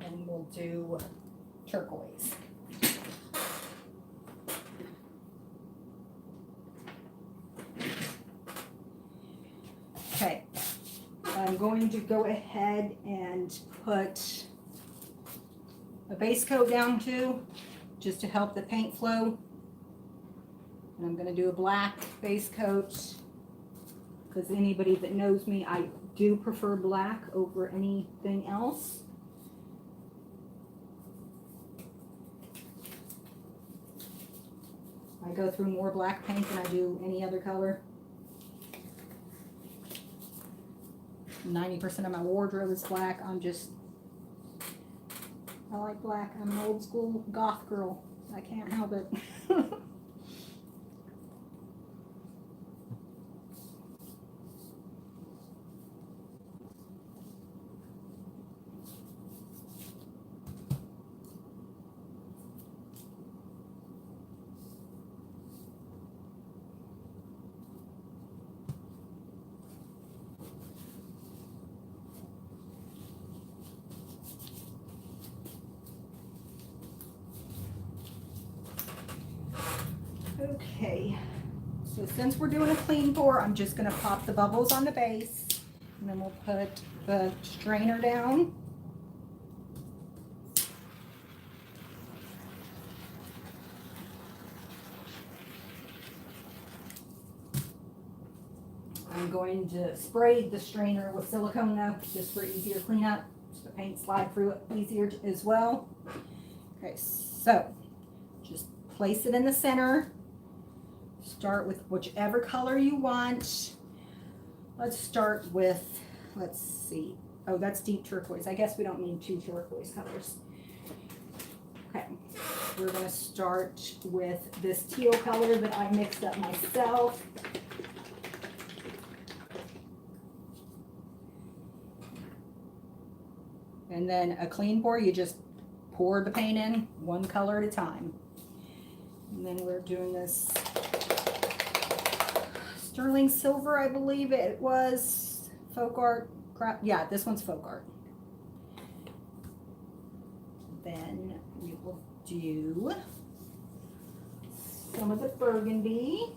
Speaker 1: and we'll do turquoise. Okay, I'm going to go ahead and put a base coat down too, just to help the paint flow. And I'm going to do a black base coat because anybody that knows me, I do prefer black over anything else. I go through more black paint than I do any other color. 90% of my wardrobe is black. I like black. I'm an old school goth girl. I can't help it. Okay, so since we're doing a clean pour, I'm just going to pop the bubbles on the base, and then we'll put the strainer down. I'm going to spray the strainer with silicone though, just for easier cleanup, so the paint slide through it easier as well. Okay, so just place it in the center. Start with whichever color you want. Let's start with, let's see. Oh, that's deep turquoise. I guess we don't need two turquoise colors. Okay, we're going to start with this teal color that I mixed up myself. And then a clean pour, you just pour the paint in one color at a time. And then we're doing this sterling silver, I believe it was. Folk art. Yeah, this one's folk art. Then we will do some of the burgundy.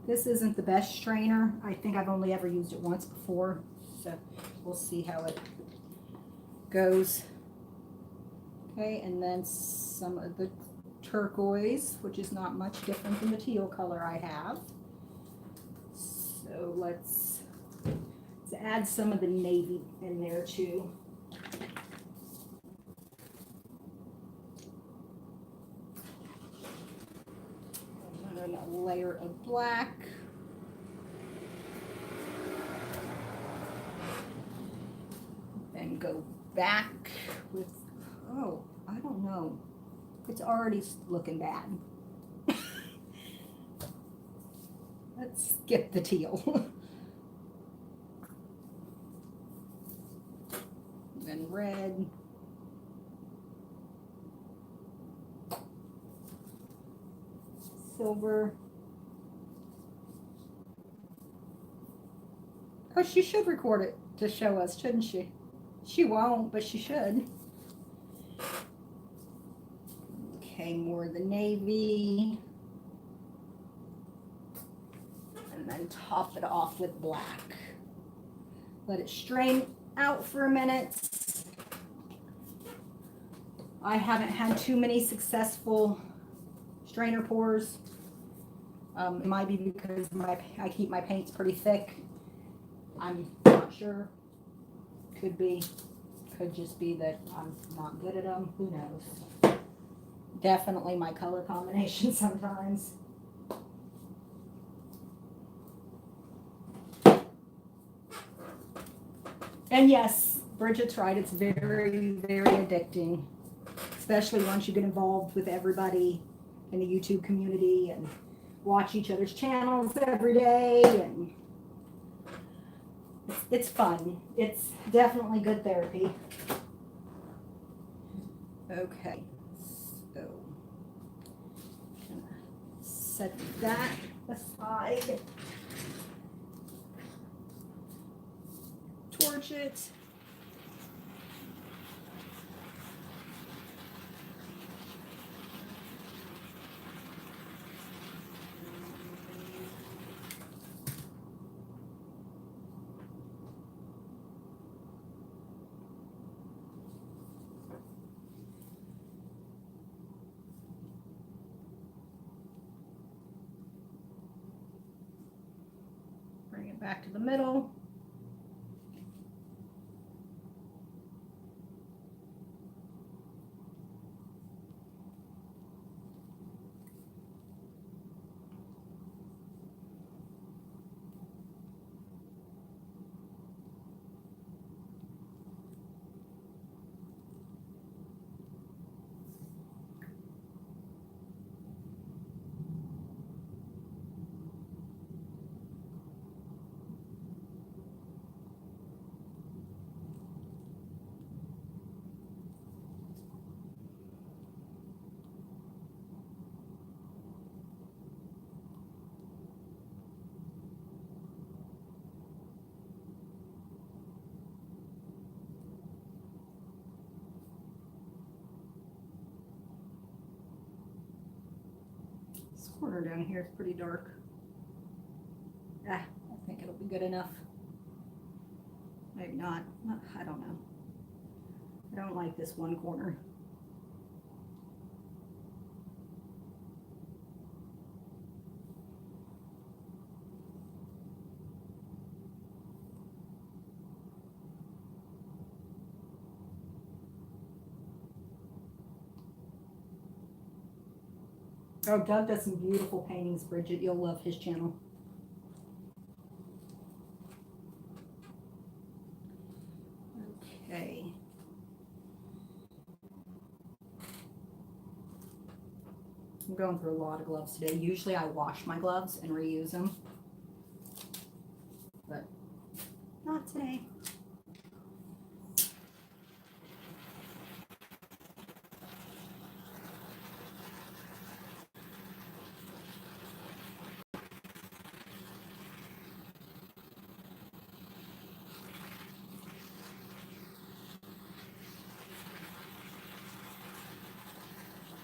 Speaker 1: This isn't the best strainer. I think I've only ever used it once before, so we'll see how it goes. Okay, and then some of the turquoise, which is not much different than the teal color I have. So let's add some of the navy in there too. And a layer of black. Then go back with, oh, I don't know. It's already looking bad. Let's skip the teal. Then red. Silver. Oh, she should record it to show us, shouldn't she? She won't, but she should. Okay, more of the navy. And then top it off with black. Let it strain out for a minute. I haven't had too many successful strainer pours. It might be because I keep my paints pretty thick. I'm not sure. Could be. Could just be that I'm not good at them. Who knows? Definitely my color combination sometimes. And yes, Bridget's right. It's very, very addicting. Especially once you get involved with everybody in the YouTube community and watch each other's channels every day, and it's fun. It's definitely good therapy. Okay, so gonna set that aside. Torch it. Right back to the middle. This corner down here is pretty dark. I think it'll be good enough. Maybe not. I don't know. I don't like this one corner. Oh, Doug does some beautiful paintings, Bridget. You'll love his channel. Okay. I'm going through a lot of gloves today. Usually I wash my gloves and reuse them, but not today.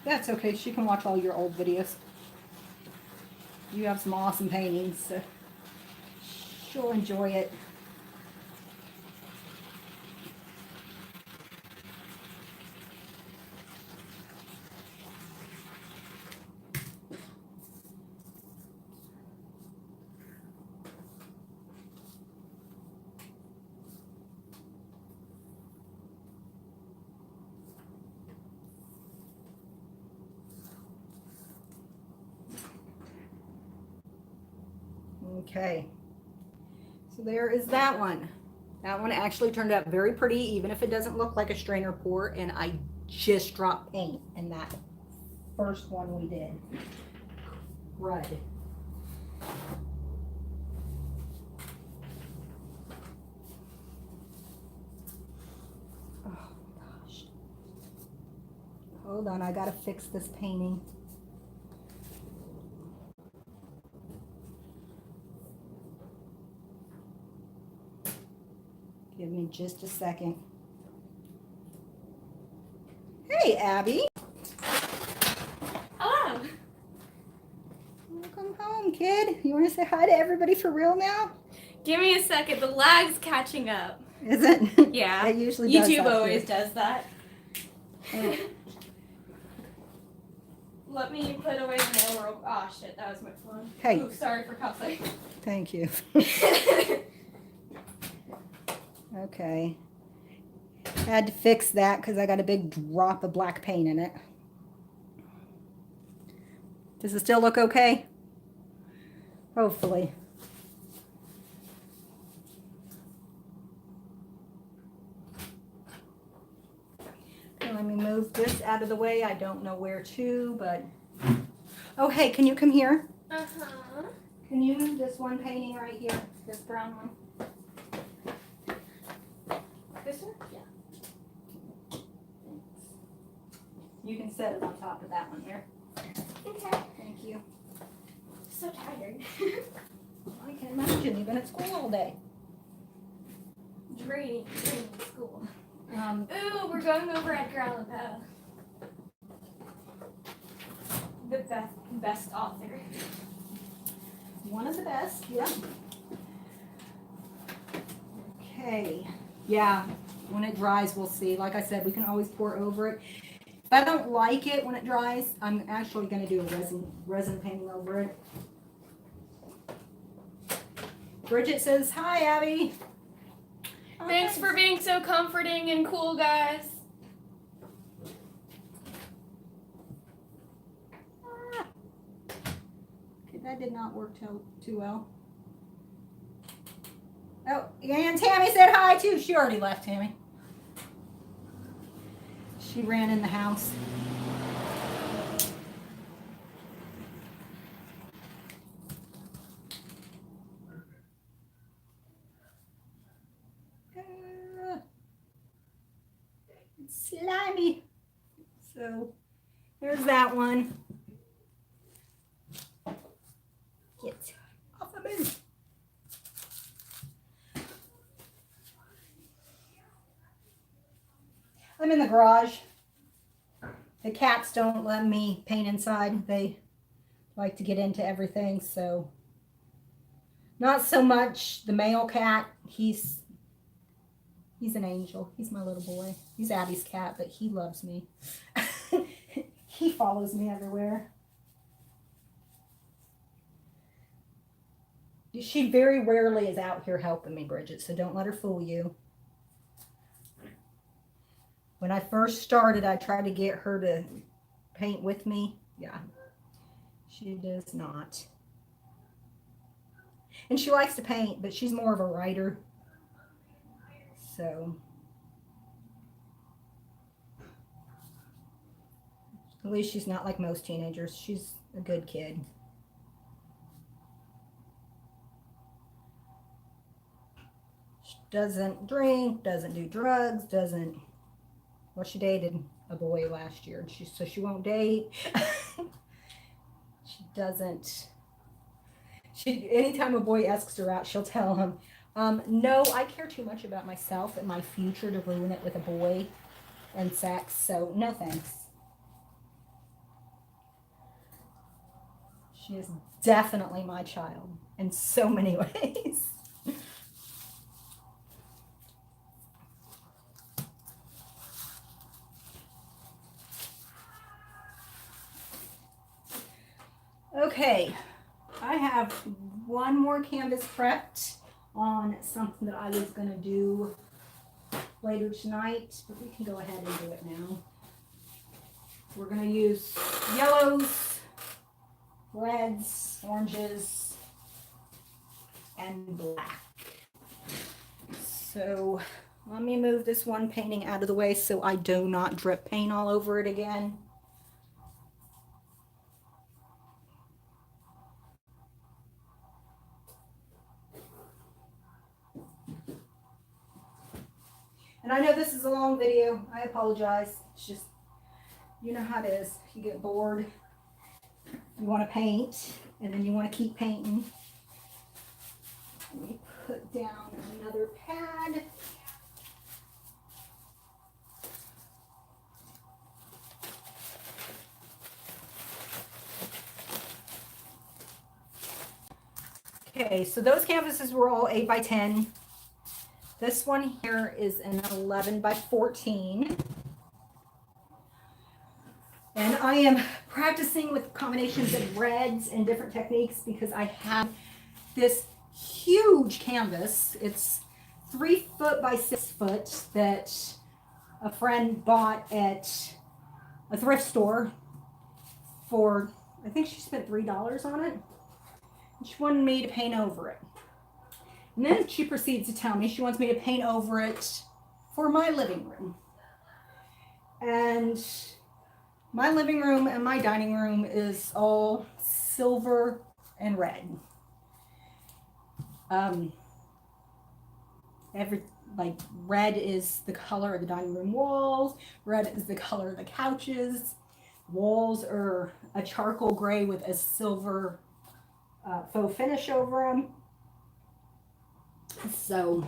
Speaker 1: That's okay. She can watch all your old videos. You have some awesome paintings, so she'll enjoy it. Okay, so there is that one. That one actually turned out very pretty, even if it doesn't look like a strainer pour, and I just dropped paint in that first one we did. Crud. Oh gosh. Hold on, I gotta fix this painting. Give me just a second. Hey, Abby.
Speaker 2: Hello.
Speaker 1: Welcome home, kid. You want to say hi to everybody for real now?
Speaker 2: Give me a second. The lag's catching up.
Speaker 1: Is it?
Speaker 2: Yeah.
Speaker 1: It usually does.
Speaker 2: YouTube always does that.
Speaker 1: Yeah.
Speaker 2: Let me put away the nail rope. Oh shit, that was my phone.
Speaker 1: Hey.
Speaker 2: Ooh, sorry for cussing.
Speaker 1: Thank you. Okay. Had to fix that because I got a big drop of black paint in it. Does it still look okay? Hopefully. Okay, let me move this out of the way. I don't know where to, but... Oh, hey, can you come here?
Speaker 2: Uh-huh.
Speaker 1: Can you move this one painting right here? This brown one?
Speaker 2: This one? Yeah.
Speaker 1: Thanks. You can set it on top of that one here.
Speaker 2: Okay.
Speaker 1: Thank you.
Speaker 2: So tired.
Speaker 1: I can imagine. You've been at school all day.
Speaker 2: Draining school.
Speaker 1: Um,
Speaker 2: Ooh, we're going over Edgar Allan Poe. The best author.
Speaker 1: One of the best, yeah. Okay. Yeah, when it dries, we'll see. Like I said, we can always pour over it. If I don't like it when it dries, I'm actually going to do a resin painting over it. Bridget says, hi, Abby.
Speaker 2: Thanks for being so comforting and cool, guys.
Speaker 1: Okay, that did not work too well. Oh, and Tammy said hi too. She already left, Tammy. She ran in the house. It's slimy. So there's that one. Get off of me. I'm in the garage. The cats don't let me paint inside. They like to get into everything, so not so much the male cat. He's an angel. He's my little boy. He's Abby's cat, but he loves me. He follows me everywhere. She very rarely is out here helping me, Bridget, so don't let her fool you. When I first started, I tried to get her to paint with me. Yeah, she does not. And she likes to paint, but she's more of a writer. So, at least she's not like most teenagers. She's a good kid. She doesn't drink, doesn't do drugs, doesn't... Well, she dated a boy last year, and so she won't date. She doesn't. Anytime a boy asks her out, she'll tell him, no, I care too much about myself and my future to ruin it with a boy and sex, so no thanks. She is definitely my child in so many ways. Okay, I have one more canvas prepped on something that I was going to do later tonight, but we can go ahead and do it now. We're going to use yellows, reds, oranges, and black. So let me move this one painting out of the way so I do not drip paint all over it again. And I know this is a long video. I apologize. It's just, you know how it is. You get bored. You want to paint, and then you want to keep painting. Let me put down another pad. Okay, so those canvases were all 8 by 10. This one here is an 11 by 14. And I am practicing with combinations of reds and different techniques because I have this huge canvas. It's 3 foot by 6 foot that a friend bought at a thrift store for, I think she spent $3 on it. She wanted me to paint over it. And then she proceeds to tell me she wants me to paint over it for my living room. And my living room and my dining room is all silver and red. Red is the color of the dining room walls. Red is the color of the couches. Walls are a charcoal gray with a silver faux finish over them. So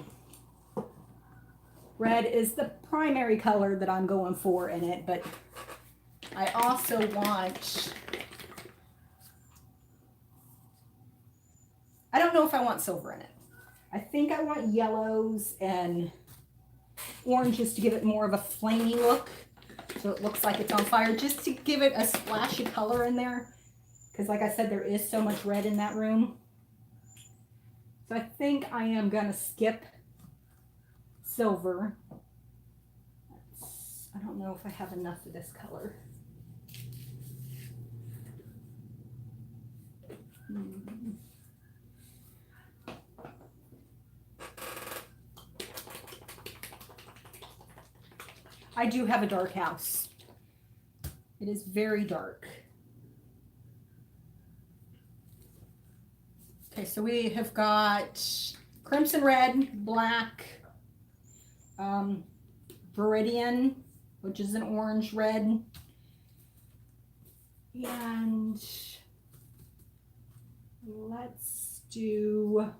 Speaker 1: red is the primary color that I'm going for in it, but I also want, I don't know if I want silver in it. I think I want yellows and oranges to give it more of a flamey look, so it looks like it's on fire, just to give it a splash of color in there, because like I said, there is so much red in that room. So I think I am gonna skip silver. I don't know if I have enough of this color. I do have a dark house. It is very dark. Okay, so we have got crimson red, black, Viridian, which is an orange red, and let's do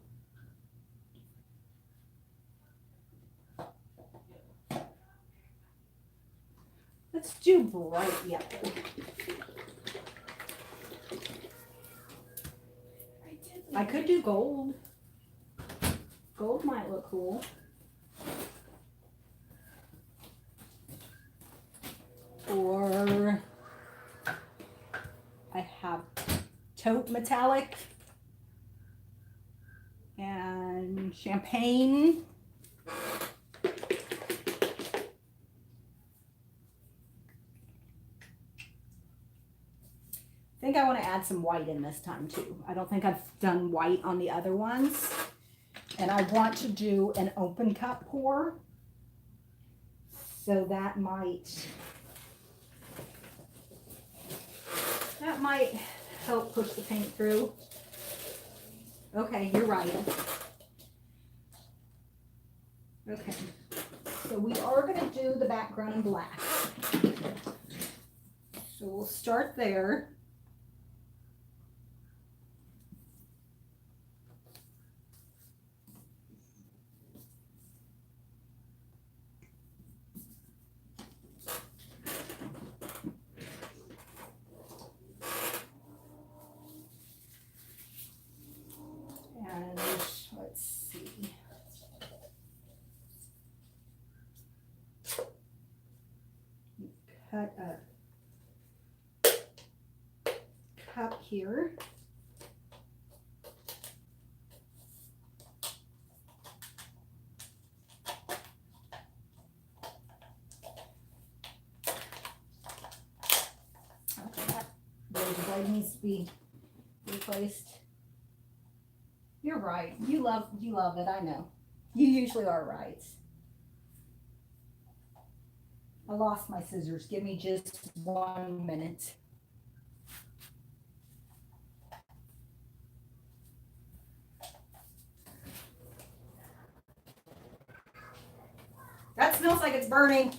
Speaker 1: bright yellow. I could do gold. Gold might look cool. Or I have taupe metallic and champagne. I think I want to add some white in this time too. I don't think I've done white on the other ones. And I want to do an open cup pour. So that might help push the paint through. Okay, you're right. Okay, so we are going to do the background in black. So we'll start there. And let's see. Cut a cup here. Okay, that blade needs to be replaced. You're right. You love it, I know. You usually are right. I lost my scissors. Give me just 1 minute. That smells like it's burning.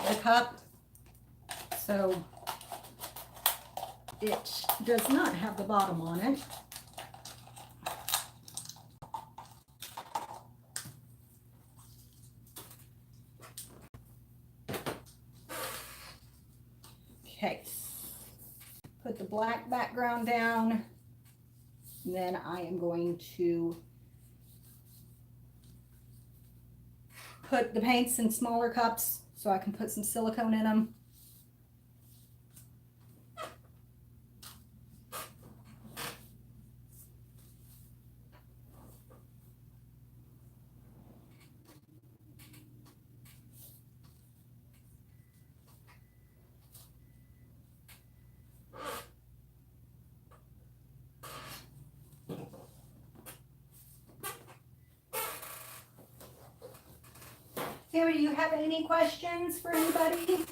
Speaker 1: The cup, so it does not have the bottom on it. Okay, put the black background down, and then I am going to put the paints in smaller cups so I can put some silicone in them. Sarah, do you have any questions for anybody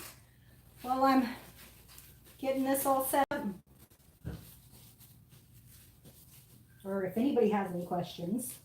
Speaker 1: while I'm getting this all set up? Or if anybody has any questions.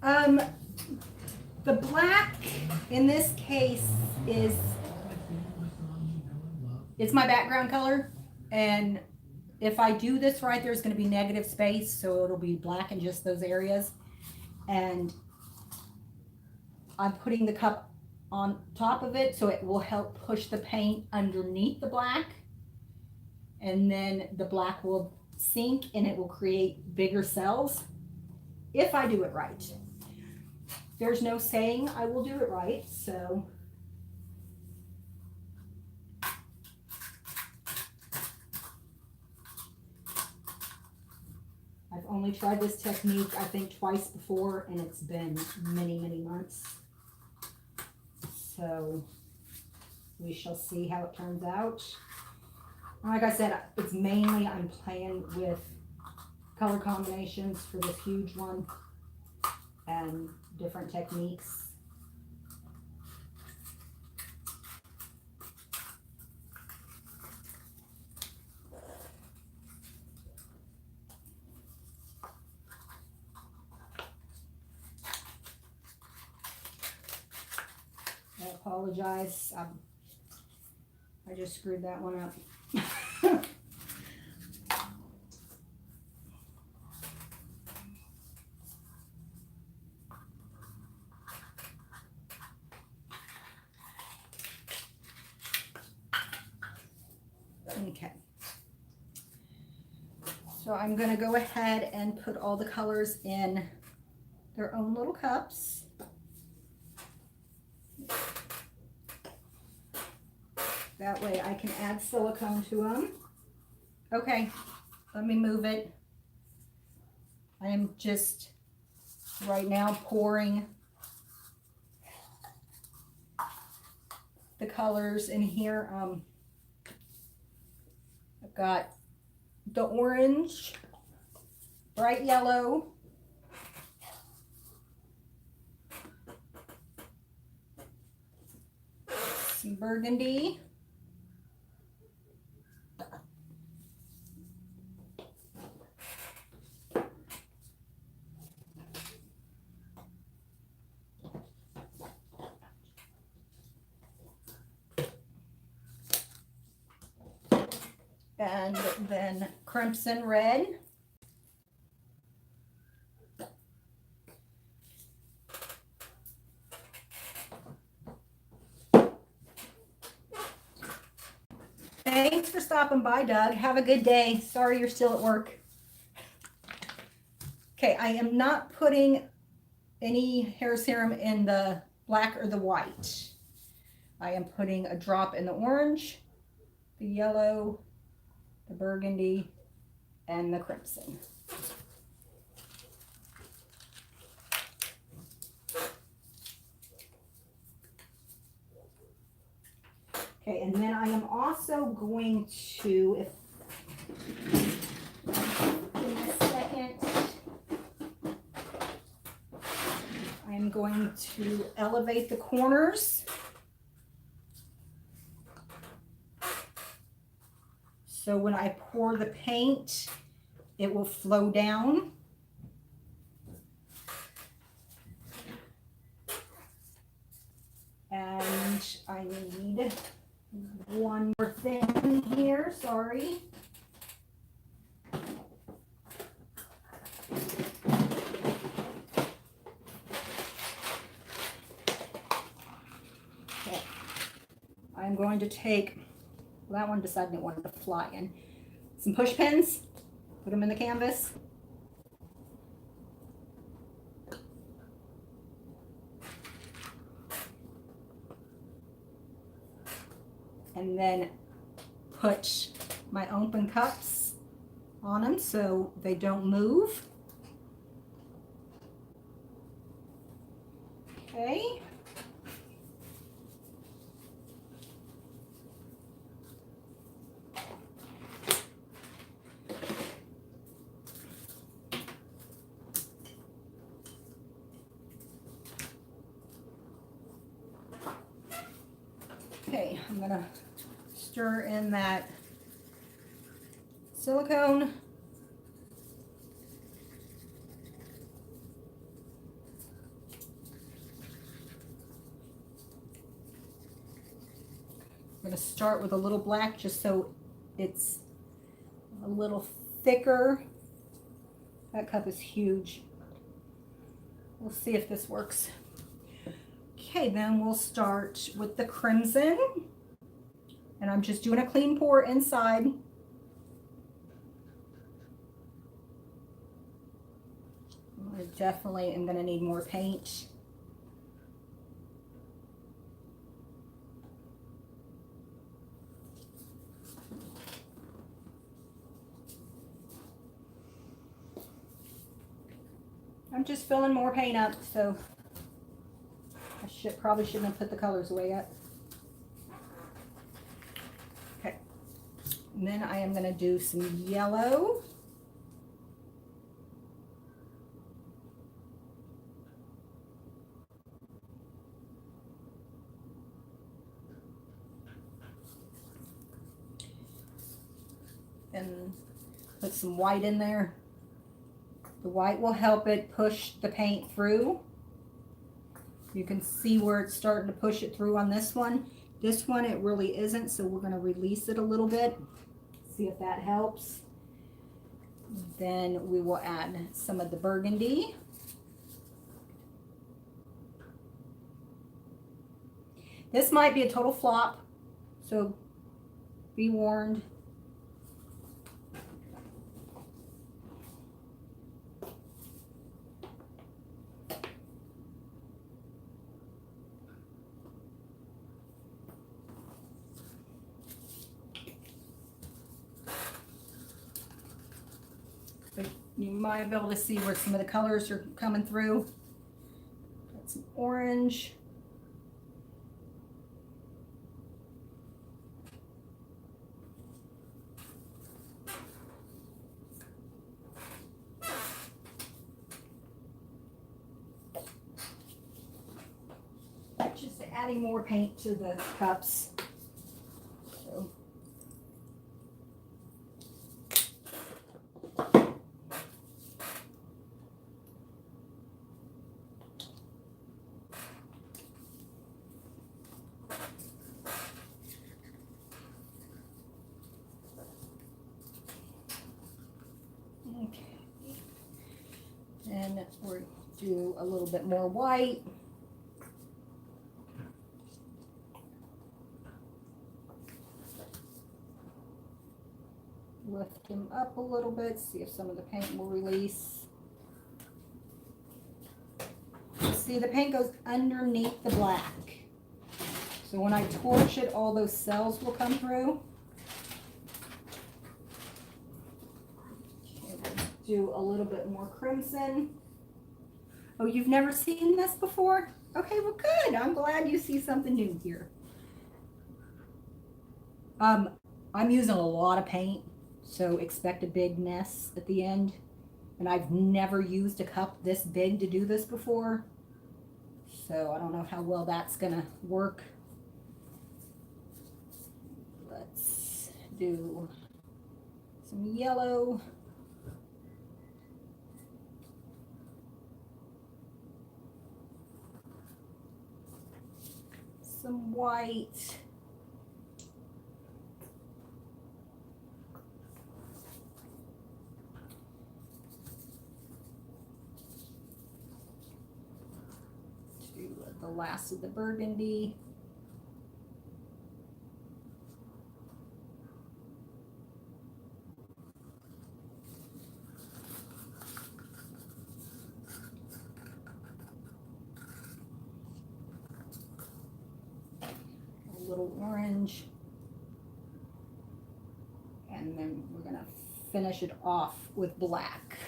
Speaker 1: The black in this case is, it's my background color, and if I do this right, there's going to be negative space, so it'll be black in just those areas. And I'm putting the cup on top of it so it will help push the paint underneath the black, and then the black will sink and it will create bigger cells if I do it right. There's no saying I will do it right, so I've only tried this technique I think twice before, and it's been many months. So we shall see how it turns out. Like I said, it's mainly I'm playing with color combinations for this huge one and different techniques. I apologize. I just screwed that one up. Okay. So I'm going to go ahead and put all the colors in their own little cups. That way I can add silicone to them. Okay, let me move it. I am just right now pouring the colors in here. I've got the orange, bright yellow, some burgundy, and then crimson red. Thanks for stopping by, Doug. Have a good day. Sorry you're still at work. Okay, I am not putting any hair serum in the black or the white. I am putting a drop in the orange, the yellow, the burgundy, and the crimson. Okay, and then I am also going to, in a second, I'm going to elevate the corners. So when I pour the paint, it will flow down. And I need one more thing here, sorry. Okay. I'm going to take, well, that one decided it wanted to fly in. Some push pins, put them in the canvas. And then put my open cups on them so they don't move. Okay. Okay, I'm gonna stir in that silicone. going to start with a little black just so it's a little thicker. That cup is huge. We'll see if this works. Okay, then we'll start with the crimson. And I'm just doing a clean pour inside. I definitely am going to need more paint. I'm just filling more paint up, so I probably shouldn't have put the colors away yet. Okay, and then I am going to do some yellow. And put some white in there. The white will help it push the paint through. You can see where it's starting to push it through on this one. This one it really isn't, so we're going to release it a little bit. See if that helps. Then we will add some of the burgundy. This might be a total flop, so be warned. You might be able to see where some of the colors are coming through. Got some orange. Just adding more paint to the cups. So. And we'll do a little bit more white. Lift them up a little bit, see if some of the paint will release. See, the paint goes underneath the black. So when I torch it, all those cells will come through. Do a little bit more crimson. Oh, you've never seen this before? Okay, well good. I'm glad you see something new here. I'm using a lot of paint, so expect a big mess at the end. And I've never used a cup this big to do this before, so I don't know how well that's gonna work. Let's do some yellow. Some white. To the last of the burgundy. Little orange, and then we're gonna finish it off with black.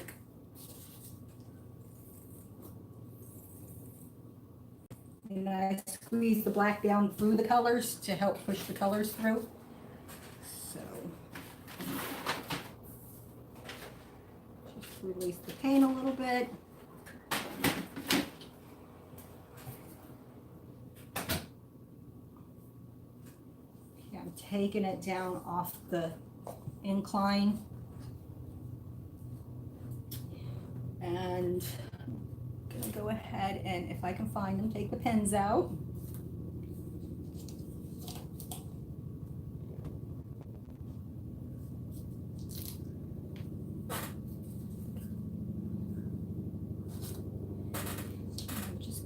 Speaker 1: And I squeeze the black down through the colors to help push the colors through. So just release the paint a little bit. Taking it down off the incline, and I'm gonna go ahead and, if I can find them, take the pins out.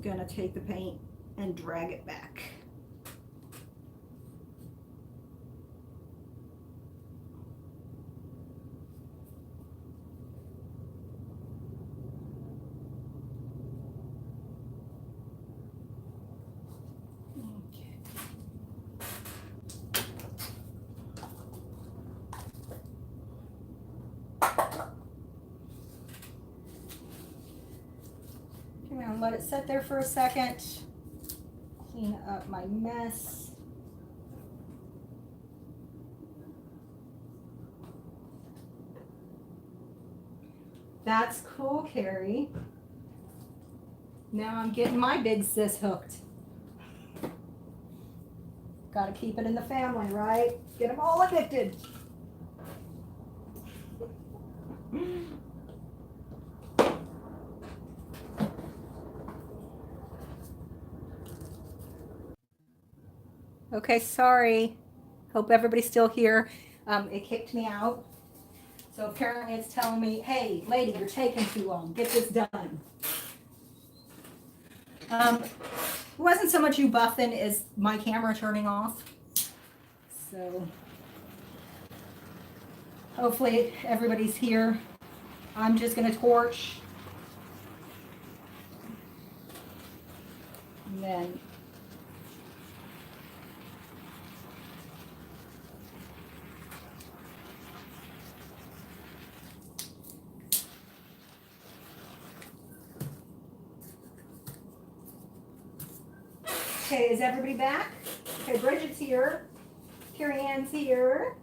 Speaker 1: gonna take the paint and drag it back. And let it sit there for a second. Clean up my mess. That's cool, Carrie. Now I'm getting my big sis hooked. Gotta keep it in the family, right? Get them all addicted. Okay, sorry. Hope everybody's still here. It kicked me out. So apparently it's telling me, hey, lady, you're taking too long. Get this done. It wasn't so much you buffing as my camera turning off. So hopefully everybody's here. I'm just going to torch. And then okay, is everybody back? Okay, Bridget's here. Carrie Ann's here.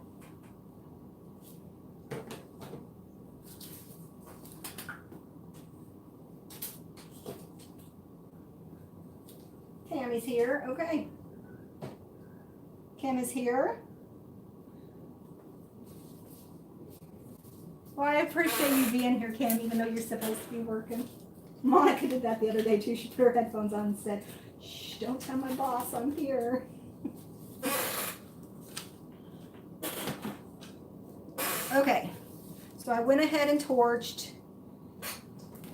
Speaker 1: Tammy's here. Okay. Kim is here. Well, I appreciate you being here, Kim, even though you're supposed to be working. Monica did that the other day, too. She put her headphones on and said, shh, don't tell my boss I'm here. Okay, so I went ahead and torched.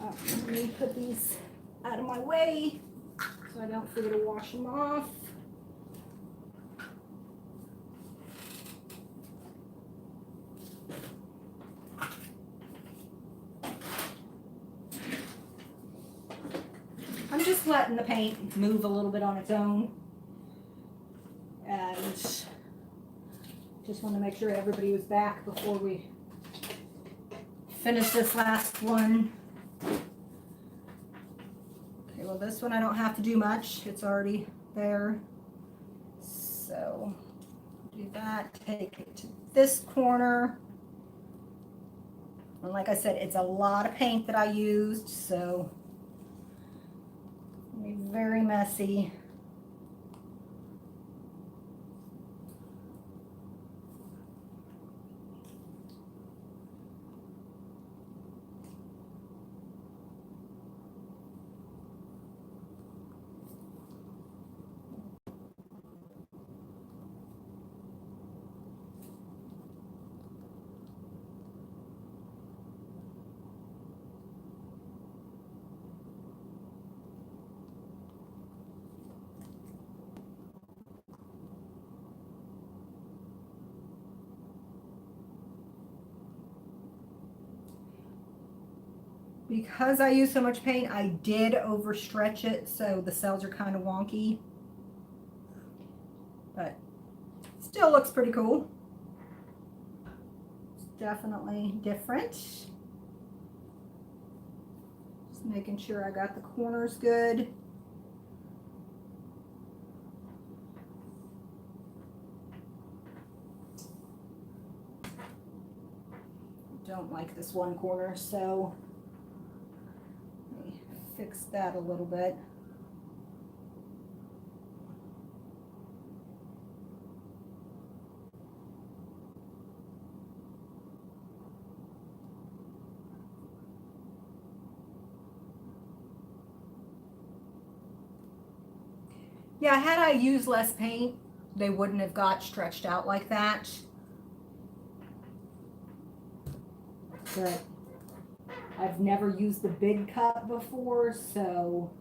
Speaker 1: Let me put these out of my way so I don't forget to wash them off. I'm just letting the paint move a little bit on its own. And just want to make sure everybody was back before we finish this last one. Okay, well this one I don't have to do much. It's already there. So do that, take it to this corner. And like I said, it's a lot of paint that I used, so it'll be very messy. Because I use so much paint, I did overstretch it, so the cells are kind of wonky. But still looks pretty cool. It's definitely different. Just making sure I got the corners good. Don't like this one corner, so fix that a little bit. Yeah, had I used less paint, they wouldn't have got stretched out like that. But I've never used the big cup before, so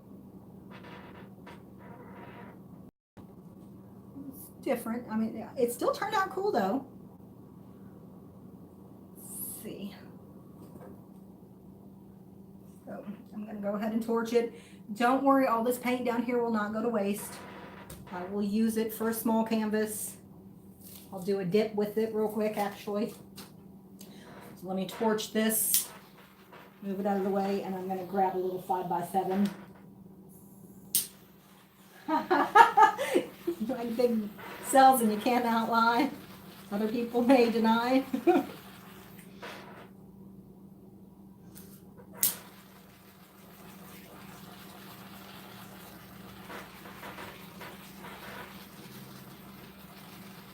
Speaker 1: different. I mean, it still turned out cool though. Let's see. So I'm going to go ahead and torch it. Don't worry, all this paint down here will not go to waste. I will use it for a small canvas. I'll do a dip with it real quick, actually. So let me torch this, move it out of the way, and I'm going to grab a little 5x7. Like big cells and you can't outline. Other people may deny.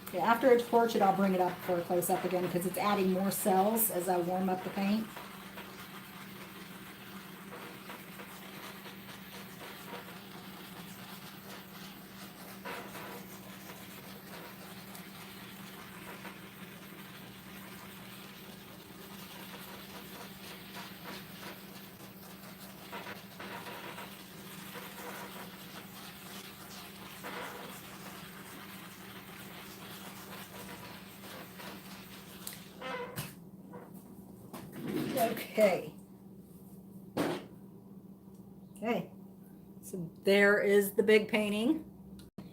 Speaker 1: Okay, after I torch it, I'll bring it up for a close-up again because it's adding more cells as I warm up the paint. Okay. Okay. So there is the big painting. Let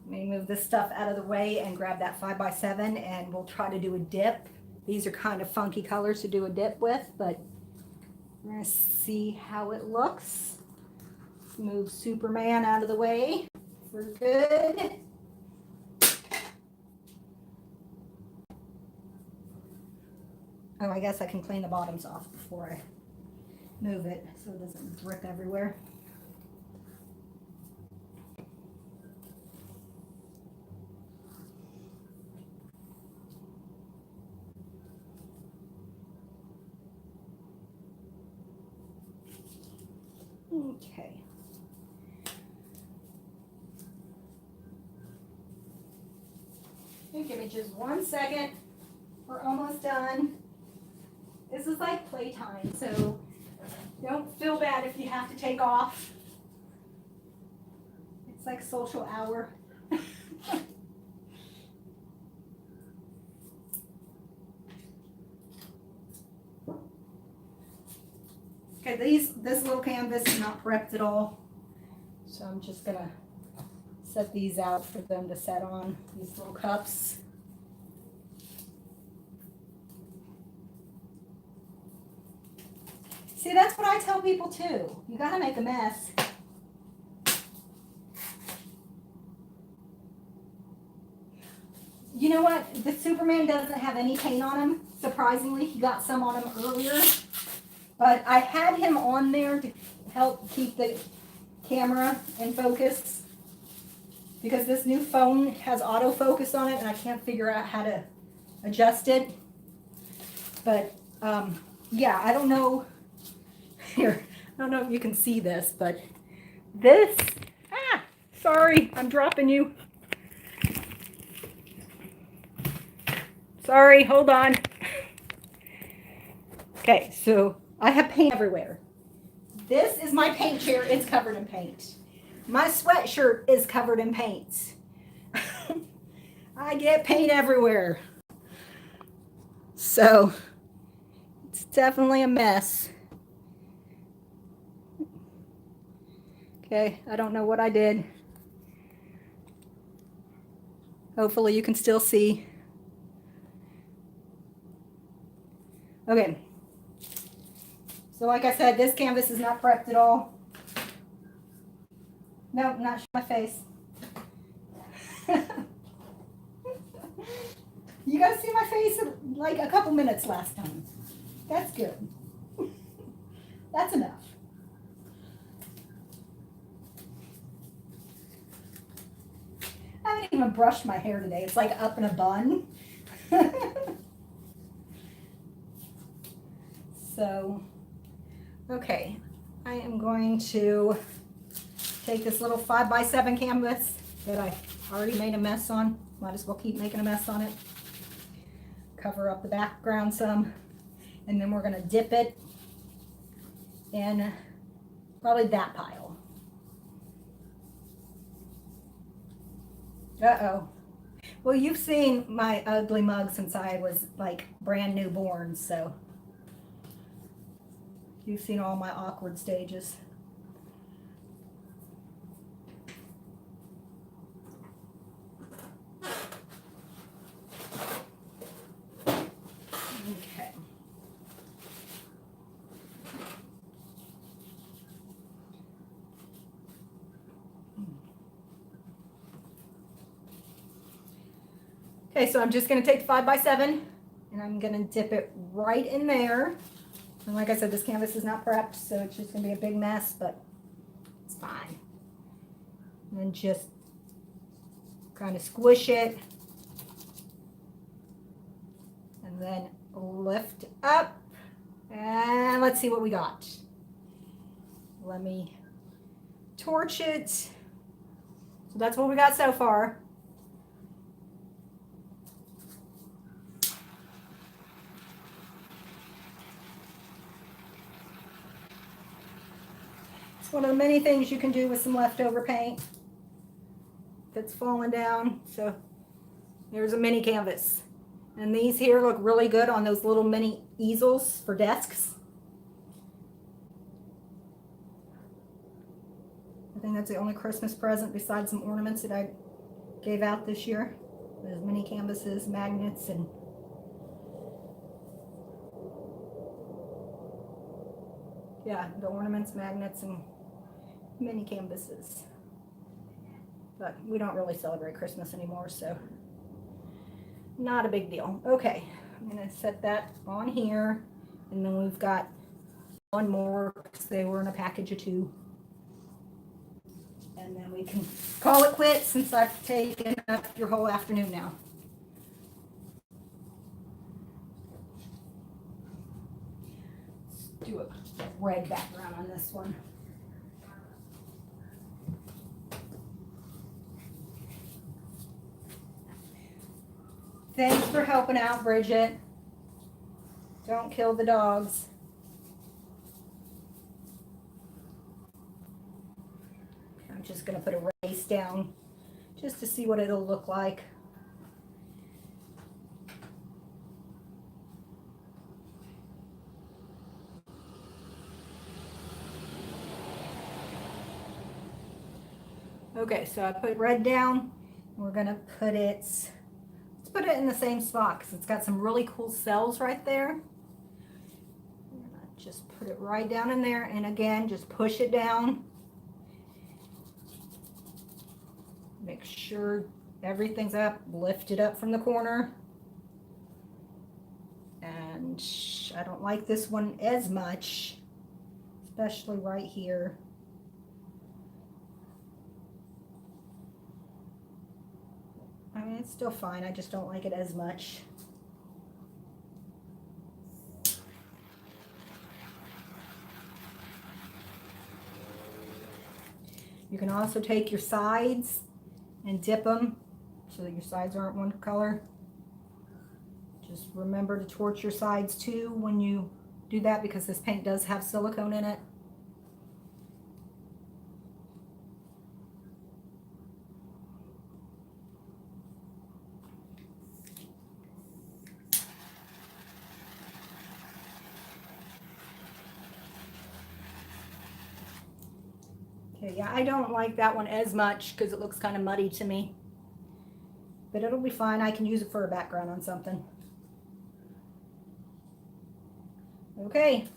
Speaker 1: me move this stuff out of the way and grab that 5x7 and we'll try to do a dip. These are kind of funky colors to do a dip with, but we're going to see how it looks. Let's move Superman out of the way. We're good. Oh, I guess I can clean the bottoms off before I move it so it doesn't drip everywhere. Okay. Give me just 1 second. We're almost done. This is like playtime, so don't feel bad if you have to take off. It's like social hour. Okay, this little canvas is not prepped at all, so I'm just gonna set these out for them to set on, these little cups. See, that's what I tell people too. You gotta make a mess. You know what? The Superman doesn't have any paint on him. Surprisingly, he got some on him earlier. But I had him on there to help keep the camera in focus. Because this new phone has autofocus on it and I can't figure out how to adjust it. But, yeah, I don't know. Here, I don't know if you can see this, but this, sorry, I'm dropping you. Sorry, hold on. Okay, so I have paint everywhere. This is my paint chair, it's covered in paint. My sweatshirt is covered in paint. I get paint everywhere. So, it's definitely a mess. Okay, I don't know what I did. Hopefully you can still see. Okay. So like I said, this canvas is not prepped at all. Nope, not my face. You guys see my face like a couple minutes last time. That's good. That's enough. I haven't even brushed my hair today. It's like up in a bun. So, okay, I am going to take this little 5x7 canvas that I already made a mess on. Might as well keep making a mess on it. Cover up the background some, and then we're going to dip it in probably that pile. Uh-oh. Well, you've seen my ugly mug since I was like brand new born, so you've seen all my awkward stages. Okay. Okay, so I'm just going to take the 5x7 and I'm going to dip it right in there. And like I said, this canvas is not prepped, so it's just going to be a big mess, but it's fine. And then just kind of squish it. And then lift up. And let's see what we got. Let me torch it. So that's what we got so far. One of the many things you can do with some leftover paint that's fallen down. So there's a mini canvas. And these here look really good on those little mini easels for desks. I think that's the only Christmas present besides some ornaments that I gave out this year. Those mini canvases, magnets, and yeah, the ornaments, magnets, and mini canvases. But we don't really celebrate Christmas anymore, so not a big deal. Okay, I'm gonna set that on here, and then we've got one more because they were in a package of 2. And then we can call it quits since I've taken up your whole afternoon now. Let's do a red background on this one. Thanks for helping out, Bridget. Don't kill the dogs. I'm just going to put a race down just to see what it'll look like. Okay, so I put red down. We're going to put it... put it in the same spot because it's got some really cool cells right there. Just put it right down in there, and again, just push it down. Make sure everything's up, lift it up from the corner. And I don't like this one as much, especially right here. I mean, it's still fine. I just don't like it as much. You can also take your sides and dip them so that your sides aren't one color. Just remember to torch your sides too when you do that because this paint does have silicone in it. Okay, yeah, I don't like that one as much because it looks kind of muddy to me. But it'll be fine. I can use it for a background on something. Okay.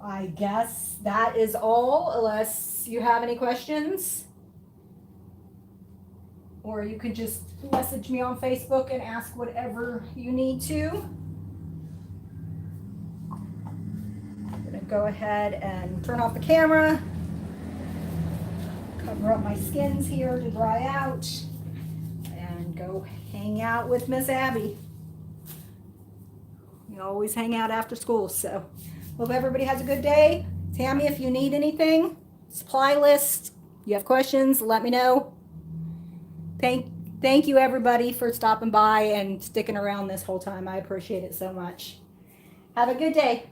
Speaker 1: I guess that is all, unless you have any questions. Or you can just message me on Facebook and ask whatever you need to. I'm going to go ahead and turn off the camera. Cover up my skins here to dry out. And go hang out with Miss Abby. We always hang out after school, so hope everybody has a good day. Tammy, if you need anything, supply list, you have questions, let me know. Thank you everybody for stopping by and sticking around this whole time. I appreciate it so much. Have a good day.